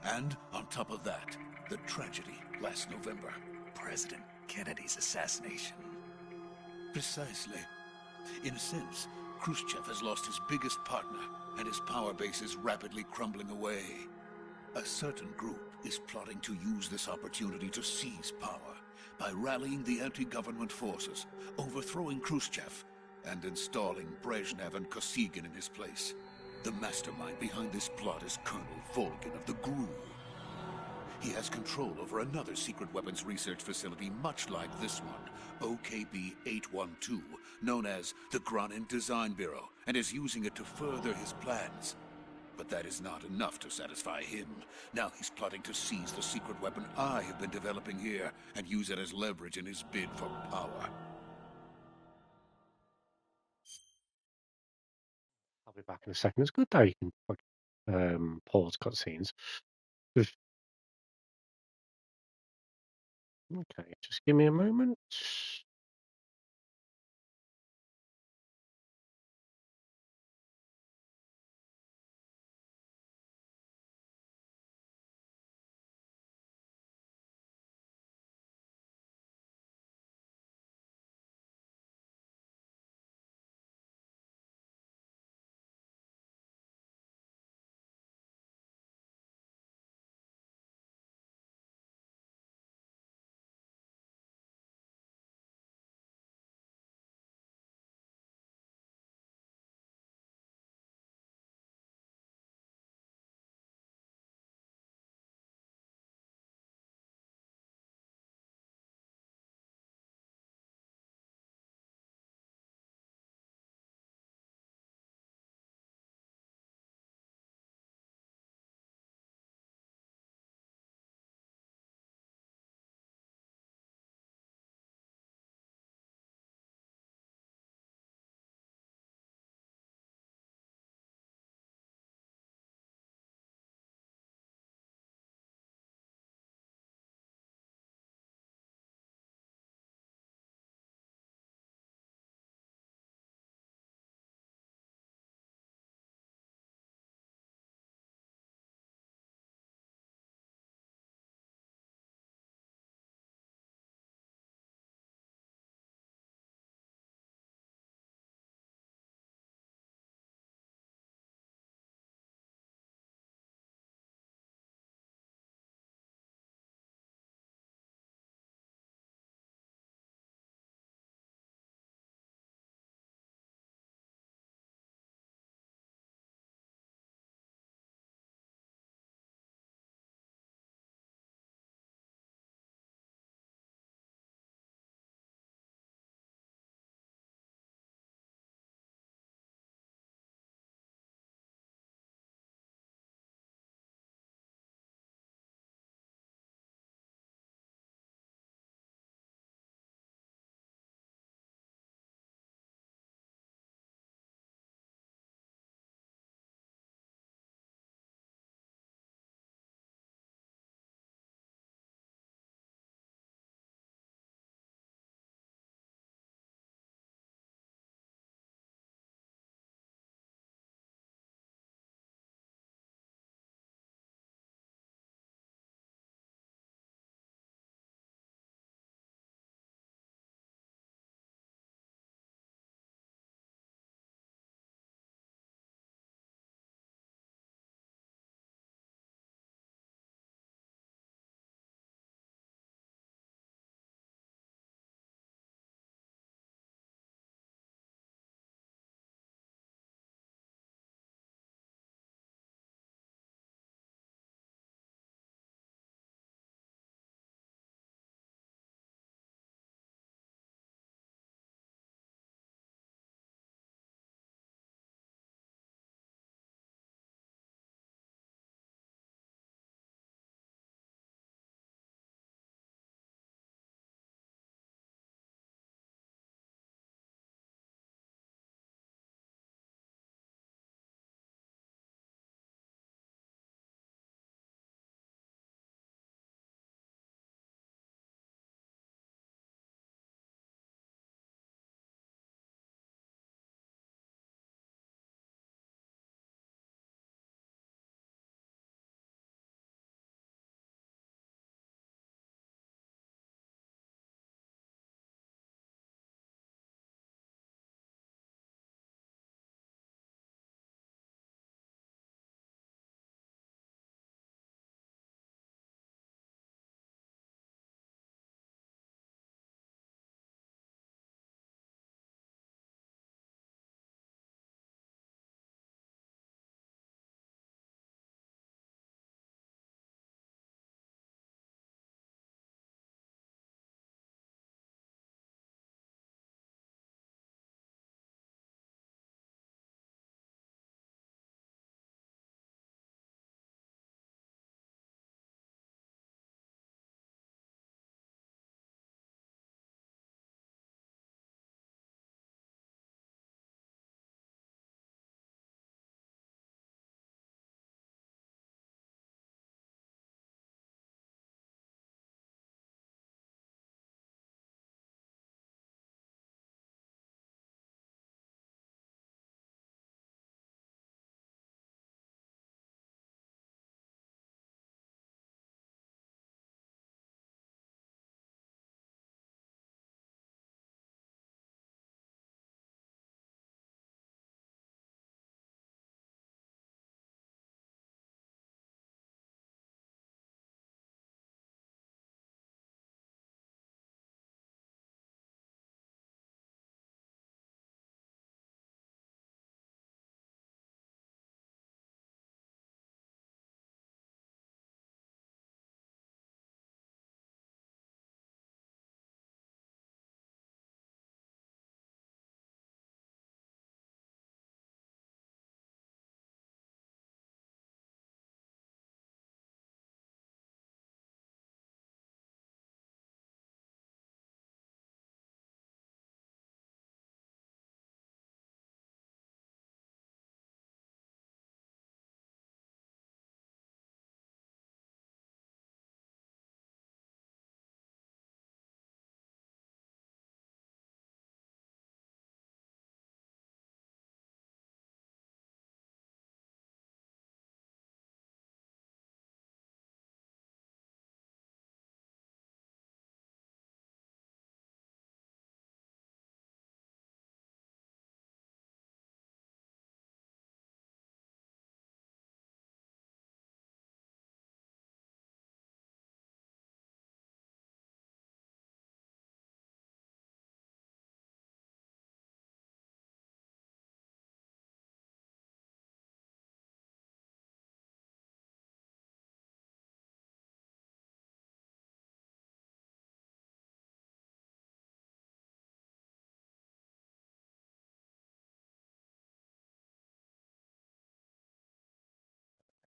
And, on top of that, the tragedy last November. President Kennedy's assassination. Precisely. In a sense, Khrushchev has lost his biggest partner, and his power base is rapidly crumbling away. A certain group is plotting to use this opportunity to seize power by rallying the anti-government forces, overthrowing Khrushchev, and installing Brezhnev and Kosygin in his place. The mastermind behind this plot is Colonel Volgin of the GRU. He has control over another secret weapons research facility much like this one, OKB-812, known as the Granin Design Bureau, and is using it to further his plans. But that is not enough to satisfy him. Now he's plotting to seize the secret weapon I have been developing here and use it as leverage in his bid for power. I'll be back in a second. It's good though you can pause cutscenes. Okay, just give me a moment.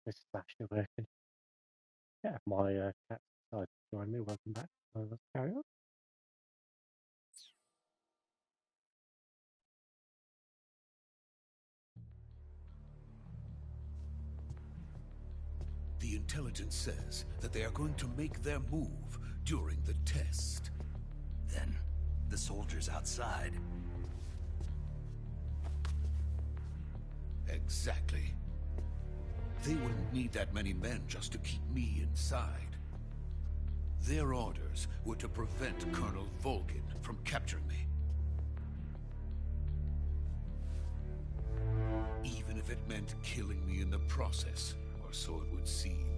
This is actually working. Yeah, my cat decided to join me. Welcome back. Let's carry on. The intelligence says that they are going to make their move during the test. Then, the soldiers outside. Exactly. They wouldn't need that many men just to keep me inside. Their orders were to prevent Colonel Volgin from capturing me. Even if it meant killing me in the process, or so it would seem.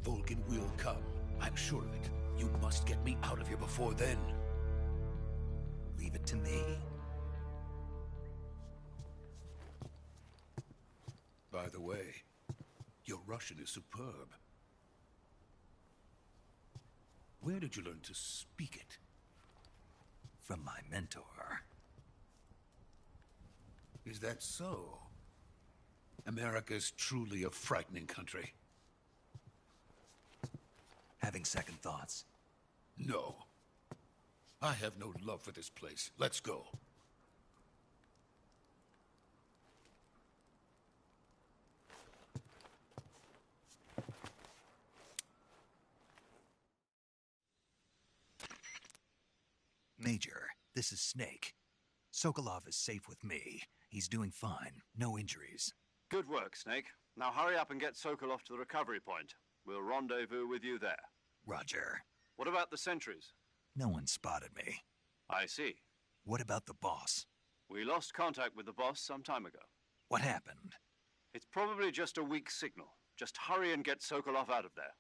Volgin will come. I'm sure of it. You must get me out of here before then. Leave it to me. By the way, your Russian is superb. Where did you learn to speak it? From my mentor. Is that so? America's truly a frightening country. Having second thoughts? No. I have no love for this place. Let's go. Major, this is Snake. Sokolov is safe with me. He's doing fine. No injuries. Good work, Snake. Now hurry up and get Sokolov to the recovery point. We'll rendezvous with you there. Roger. What about the sentries? No one spotted me. I see. What about the boss? We lost contact with the boss some time ago. What happened? It's probably just a weak signal. Just hurry and get Sokolov out of there.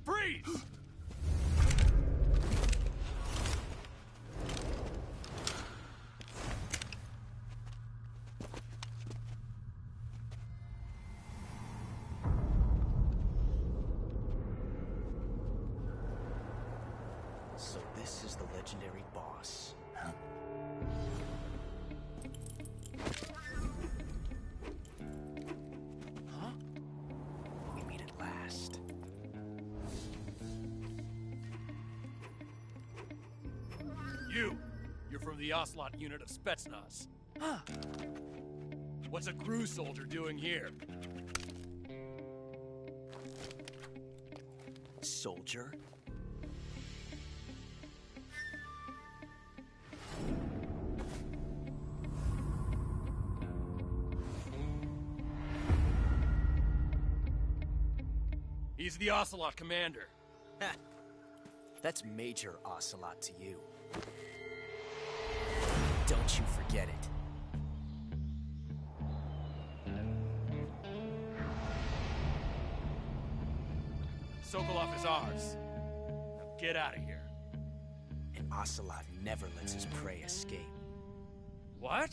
Freeze! So this is the legendary boss. Huh? Huh? We meet at last. You're from the Ocelot unit of Spetsnaz. Huh. What's a crew soldier doing here? Soldier? He's the Ocelot commander. That's Major Ocelot to you. Don't you forget it. Sokolov is ours. Now get out of here. And Ocelot never lets his prey escape. What?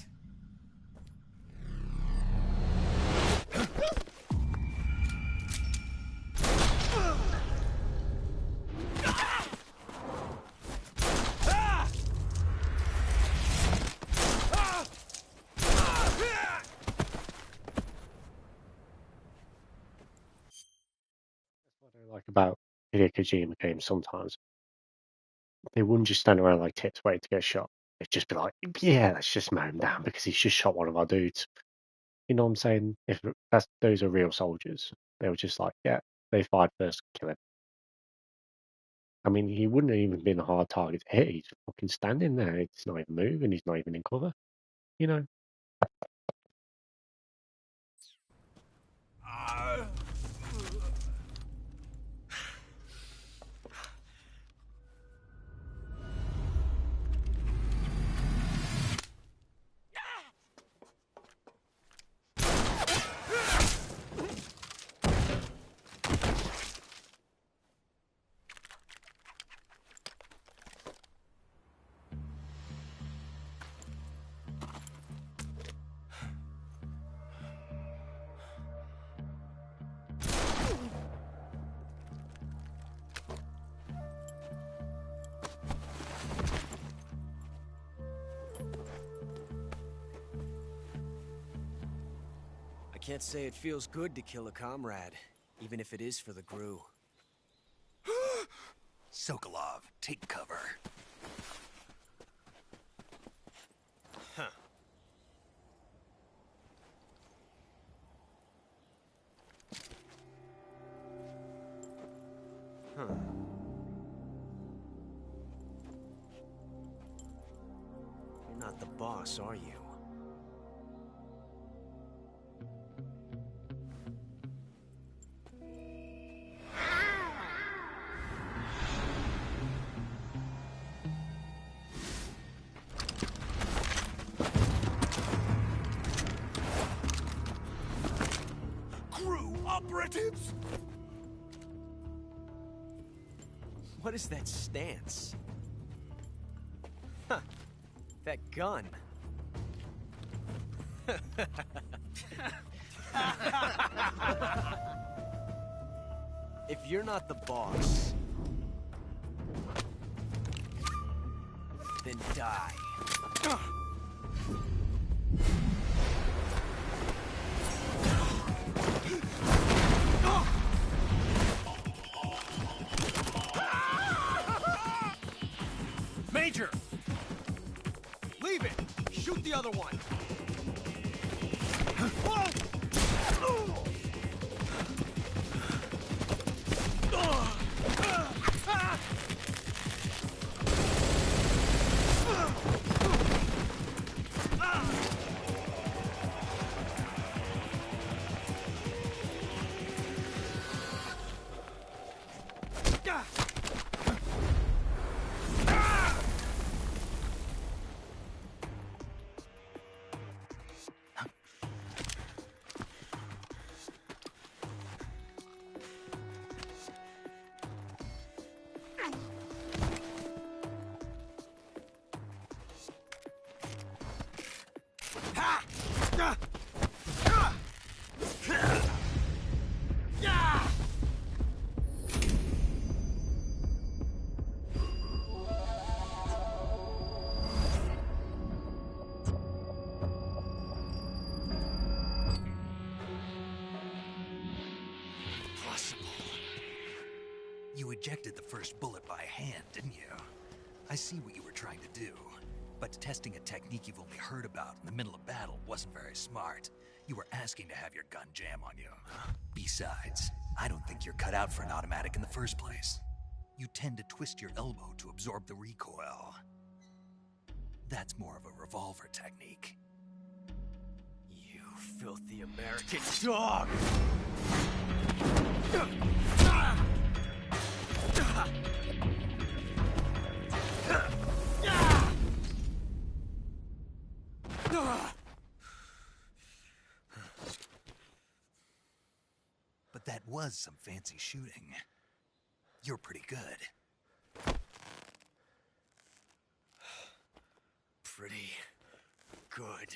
don't like about Hideo Kojima games sometimes, they wouldn't just stand around like tits waiting to get shot. They'd just be like, yeah, let's just mow him down because he's just shot one of our dudes. You know what I'm saying? If those are real soldiers, they were just like, yeah, they fired first, kill him. I mean, he wouldn't have even been a hard target to hit. He's fucking standing there. He's not even moving. He's not even in cover. You know? I can't say it feels good to kill a comrade, even if it is for the GRU. Sokolov, take cover. Huh. Huh. You're not the boss, are you? Operatives! What is that stance? Huh. That gun. If you're not the boss, then die. Major! Leave it! Shoot the other one! You ejected the first bullet by hand, didn't you? I see what you were trying to do. But testing a technique you've only heard about in the middle of battle wasn't very smart. You were asking to have your gun jam on you. Besides, I don't think you're cut out for an automatic in the first place. You tend to twist your elbow to absorb the recoil. That's more of a revolver technique. You filthy American dog! But that was some fancy shooting. You're pretty good. Pretty good.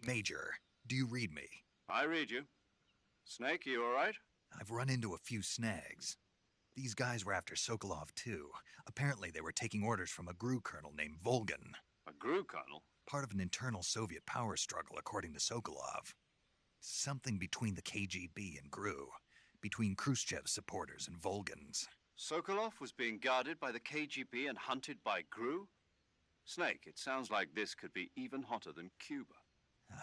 Major, do you read me? I read you. Snake, you all right? I've run into a few snags. These guys were after Sokolov, too. Apparently they were taking orders from a GRU colonel named Volgan. A GRU colonel? Part of an internal Soviet power struggle, according to Sokolov. Something between the KGB and GRU. Between Khrushchev's supporters and Volgan's. Sokolov was being guarded by the KGB and hunted by GRU? Snake, it sounds like this could be even hotter than Cuba.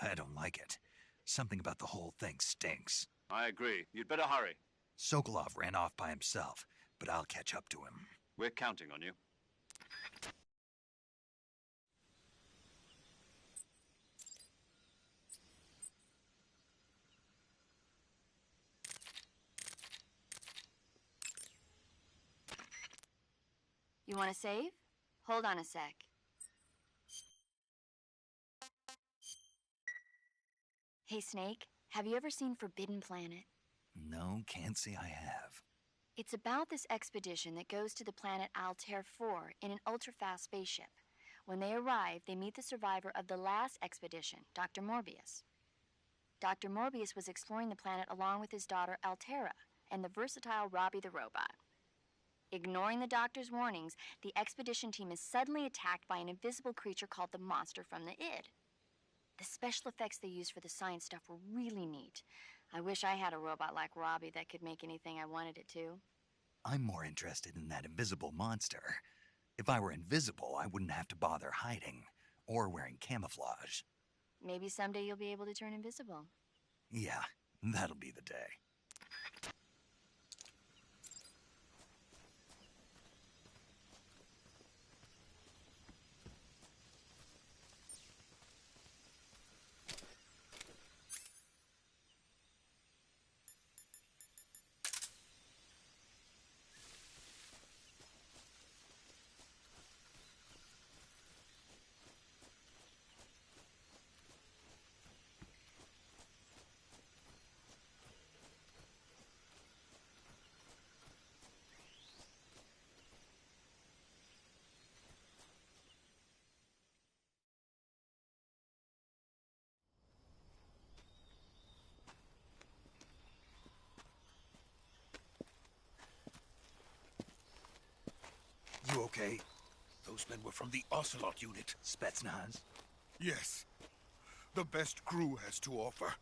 I don't like it. Something about the whole thing stinks. I agree. You'd better hurry. Sokolov ran off by himself, but I'll catch up to him. We're counting on you. You want to save? Hold on a sec. Hey, Snake, have you ever seen Forbidden Planet? No, can't say I have. It's about this expedition that goes to the planet Altair 4 in an ultra-fast spaceship. When they arrive, they meet the survivor of the last expedition, Dr. Morbius. Dr. Morbius was exploring the planet along with his daughter Altera and the versatile Robbie the robot. Ignoring the doctor's warnings, the expedition team is suddenly attacked by an invisible creature called the Monster from the Id. The special effects they used for the science stuff were really neat. I wish I had a robot like Robbie that could make anything I wanted it to. I'm more interested in that invisible monster. If I were invisible, I wouldn't have to bother hiding or wearing camouflage. Maybe someday you'll be able to turn invisible. Yeah, that'll be the day. You okay? Those men were from the Ocelot unit. Spetsnaz? Yes. The best GRU has to offer.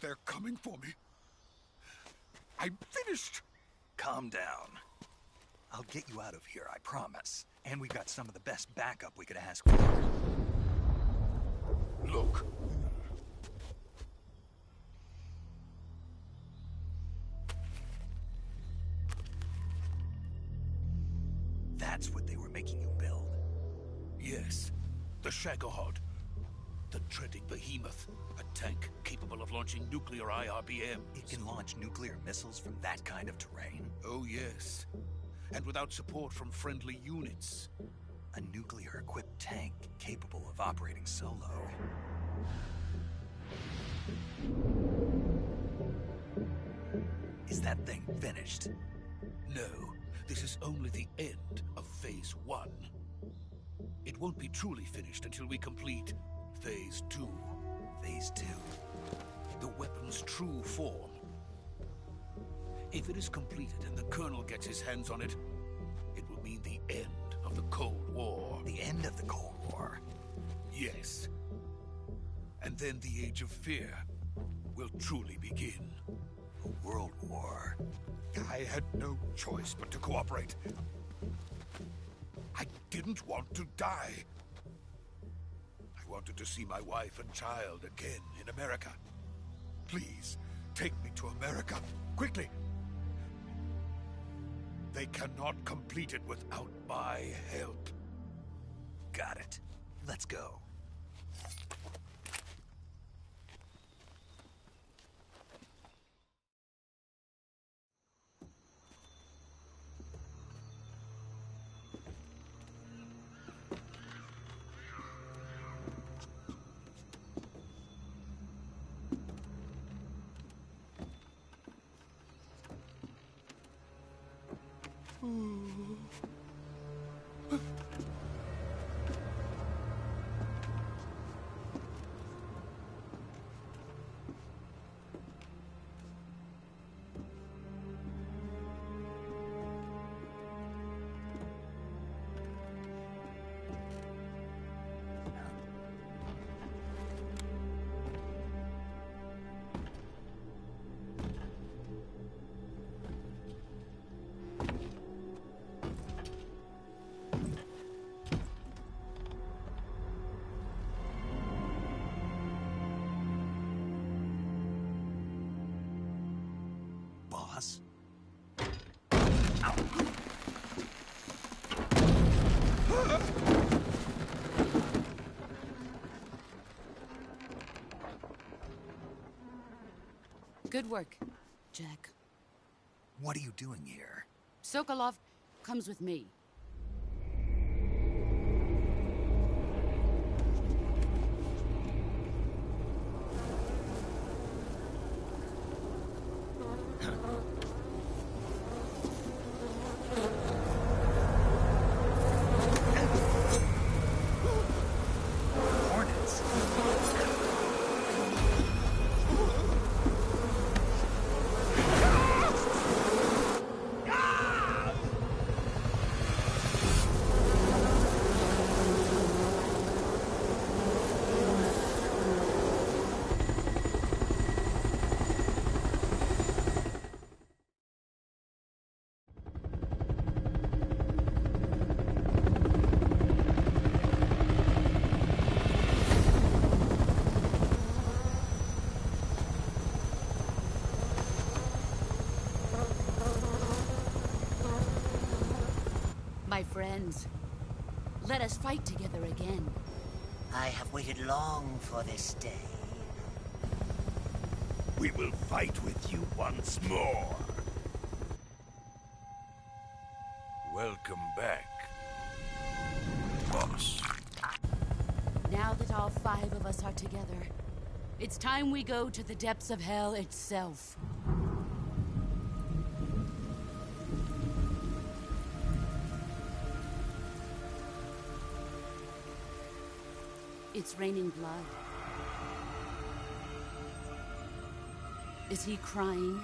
They're coming for me. I'm finished. Calm down. I'll get you out of here, I promise. And we've got some of the best backup we could ask for. Look. That's what they were making you build? Yes. The Shagohod. The dreaded behemoth. A tank capable of launching nuclear IRBMs. It can launch nuclear missiles from that kind of terrain? Oh, yes. And without support from friendly units. A nuclear-equipped tank capable of operating solo. Is that thing finished? No. This is only the end of Phase 1. It won't be truly finished until we complete Phase 2. Phase 2? The weapon's true form. If it is completed and the Colonel gets his hands on it, it will mean the end of the Cold War. The end of the Cold War? Yes. And then the Age of Fear will truly begin. A world war? I had no choice but to cooperate. I didn't want to die. I wanted to see my wife and child again in America. Please, take me to America, quickly. They cannot complete it without my help. Got it. Let's go. Good work, Jack. What are you doing here? Sokolov comes with me. My friends, let us fight together again. I have waited long for this day. We will fight with you once more. Welcome back, boss. Now that all 5 of us are together, it's time we go to the depths of hell itself. It's raining blood. Is he crying?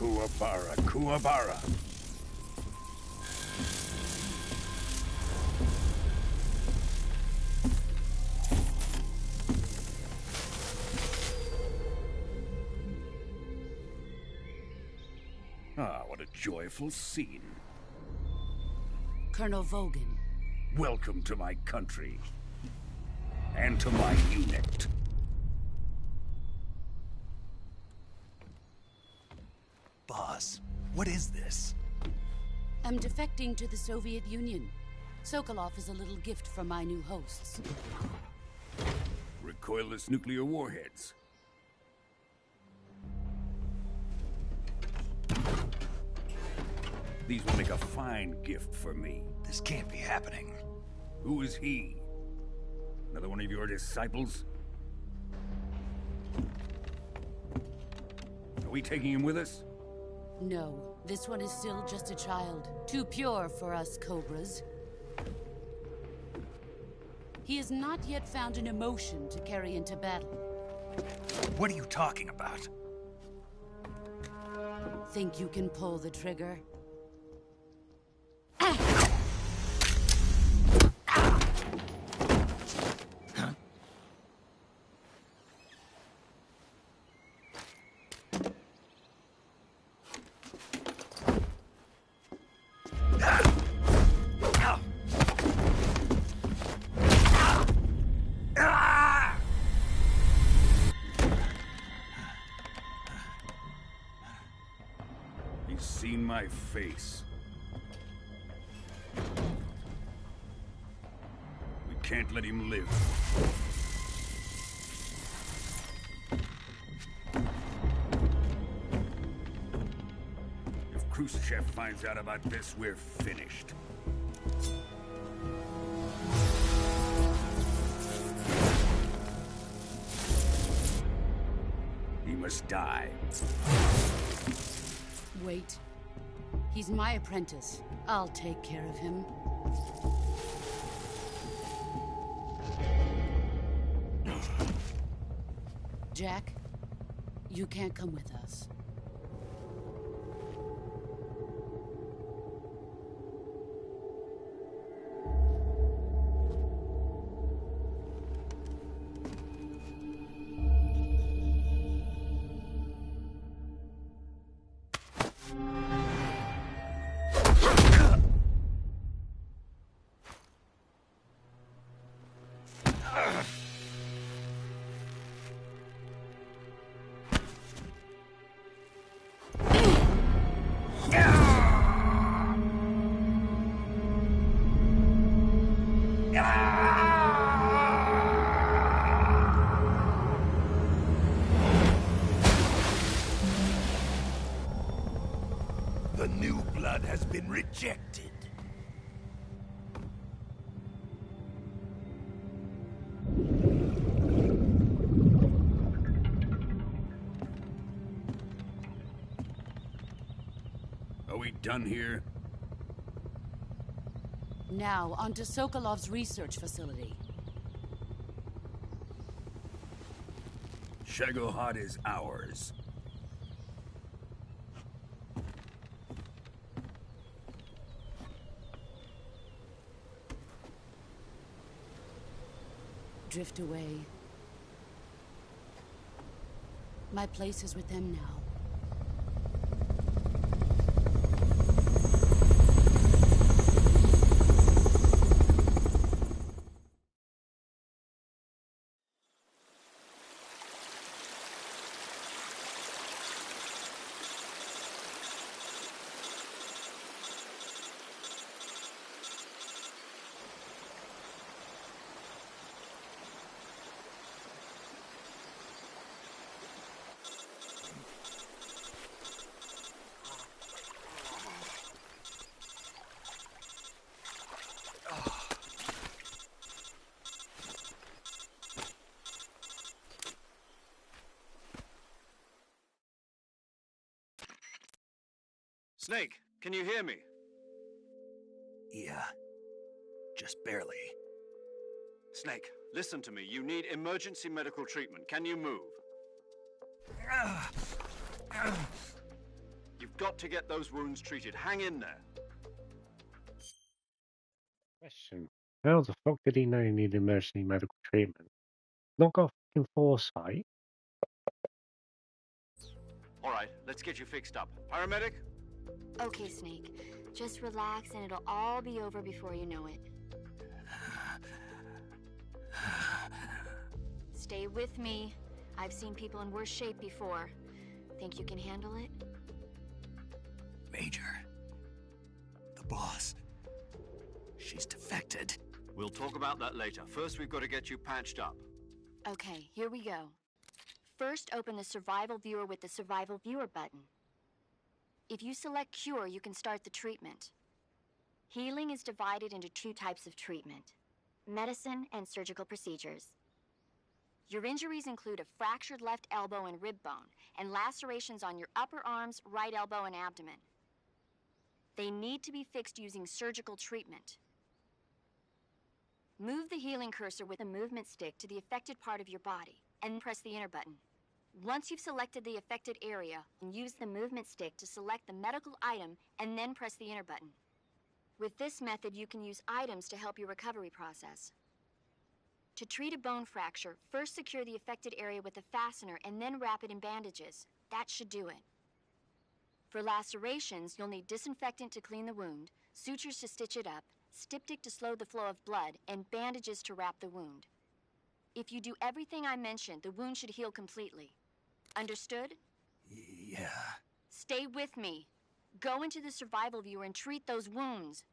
Kuwabara, Kuwabara. Ah, what a joyful scene. Colonel Vogan. Welcome to my country. And to my unit. Boss, what is this? I'm defecting to the Soviet Union. Sokolov is a little gift from my new hosts. Recoilless nuclear warheads. These will make a fine gift for me. This can't be happening. Who is he? Another one of your disciples? Are we taking him with us? No, this one is still just a child. Too pure for us Cobras. He has not yet found an emotion to carry into battle. What are you talking about? Think you can pull the trigger? He's seen my face. We can't let him live. If Khrushchev finds out about this, we're finished. He must die. Wait. He's my apprentice. I'll take care of him. Jack, you can't come with us. The new blood has been rejected. Are we done here? Now, on to Sokolov's research facility. Shagohod is ours. Drift away. My place is with them now. Snake, can you hear me? Yeah. Just barely. Snake, listen to me. You need emergency medical treatment. Can you move? You've got to get those wounds treated. Hang in there. Question. How the fuck did he know he needed emergency medical treatment? Not got fucking foresight. All right, let's get you fixed up. Paramedic? Okay, Snake. Just relax and it'll all be over before you know it. Stay with me. I've seen people in worse shape before. Think you can handle it? Major. The boss. She's defected. We'll talk about that later. First, we've got to get you patched up. Okay, here we go. First, open the Survival Viewer with the Survival Viewer button. If you select Cure, you can start the treatment. Healing is divided into two types of treatment: medicine and surgical procedures. Your injuries include a fractured left elbow and rib bone, and lacerations on your upper arms, right elbow, and abdomen. They need to be fixed using surgical treatment. Move the healing cursor with a movement stick to the affected part of your body, and press the enter button. Once you've selected the affected area, use the movement stick to select the medical item, and then press the enter button. With this method, you can use items to help your recovery process. To treat a bone fracture, first secure the affected area with a fastener and then wrap it in bandages. That should do it. For lacerations, you'll need disinfectant to clean the wound, sutures to stitch it up, styptic to slow the flow of blood, and bandages to wrap the wound. If you do everything I mentioned, the wound should heal completely. Understood? Yeah. Stay with me. Go into the Survival Viewer and treat those wounds.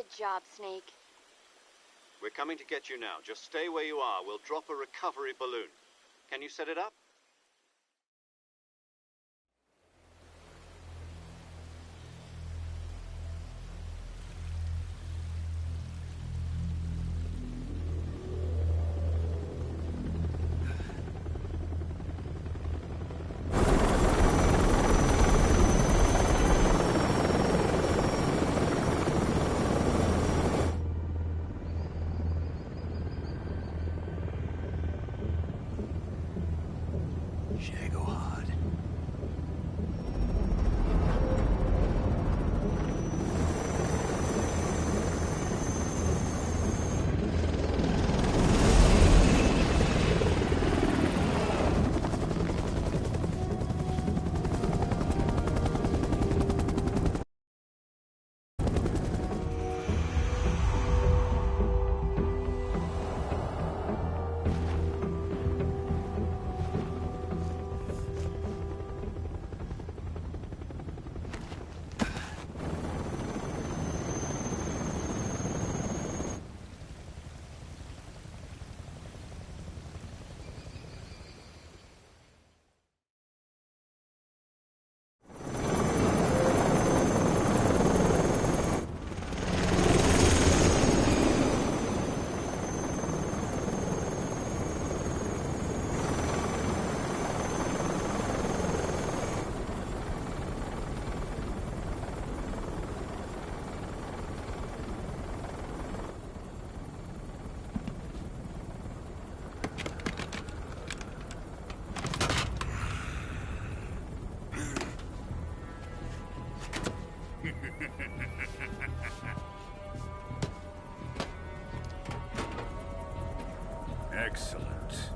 Good job, Snake. We're coming to get you now. Just stay where you are. We'll drop a recovery balloon. Can you set it up? Shagohod. Excellent.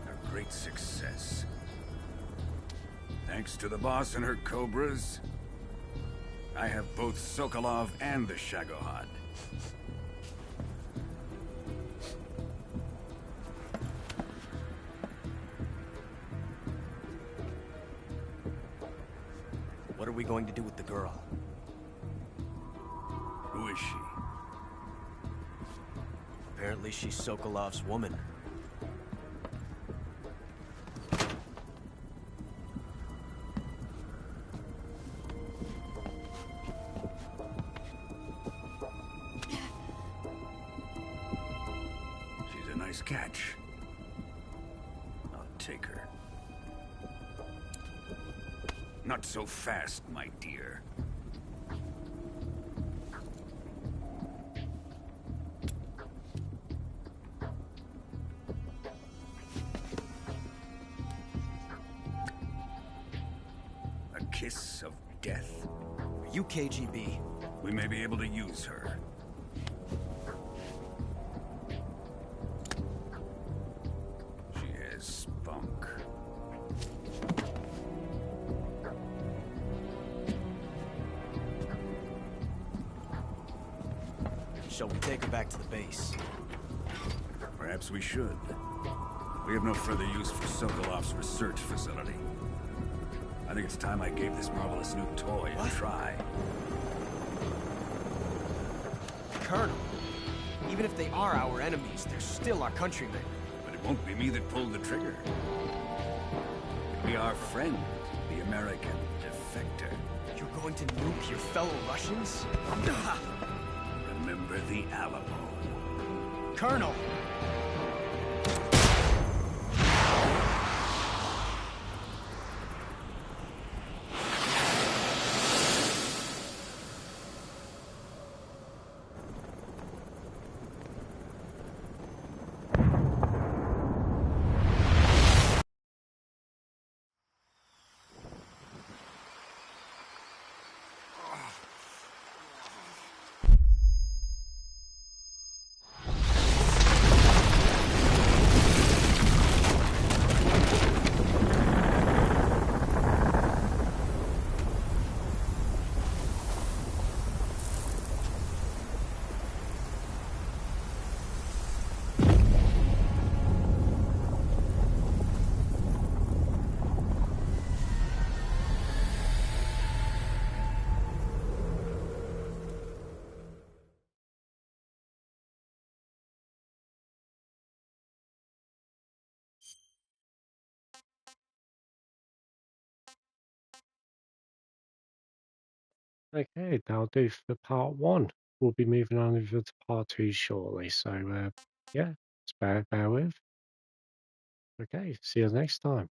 A great success. Thanks to the boss and her cobras, I have both Sokolov and the Shagohod. What are we going to do with the girl? Who is she? Apparently she's Sokolov's woman. She's a nice catch. I'll take her. Not so fast, my dear. A kiss of death. Are you KGB? We may be able to use her. She has spunk. Shall we take her back to the base? Perhaps we should. We have no further use for Sokolov's research facility. I think it's time I gave this marvelous new toy a try. Colonel, even if they are our enemies, they're still our countrymen. But it won't be me that pulled the trigger. It'll be our friend, the American defector. You're going to nuke your fellow Russians? Remember the Alamo. Colonel! Okay, that'll do for part 1. We'll be moving on over to part 2 shortly. So, yeah, just bear with. Okay, see you next time.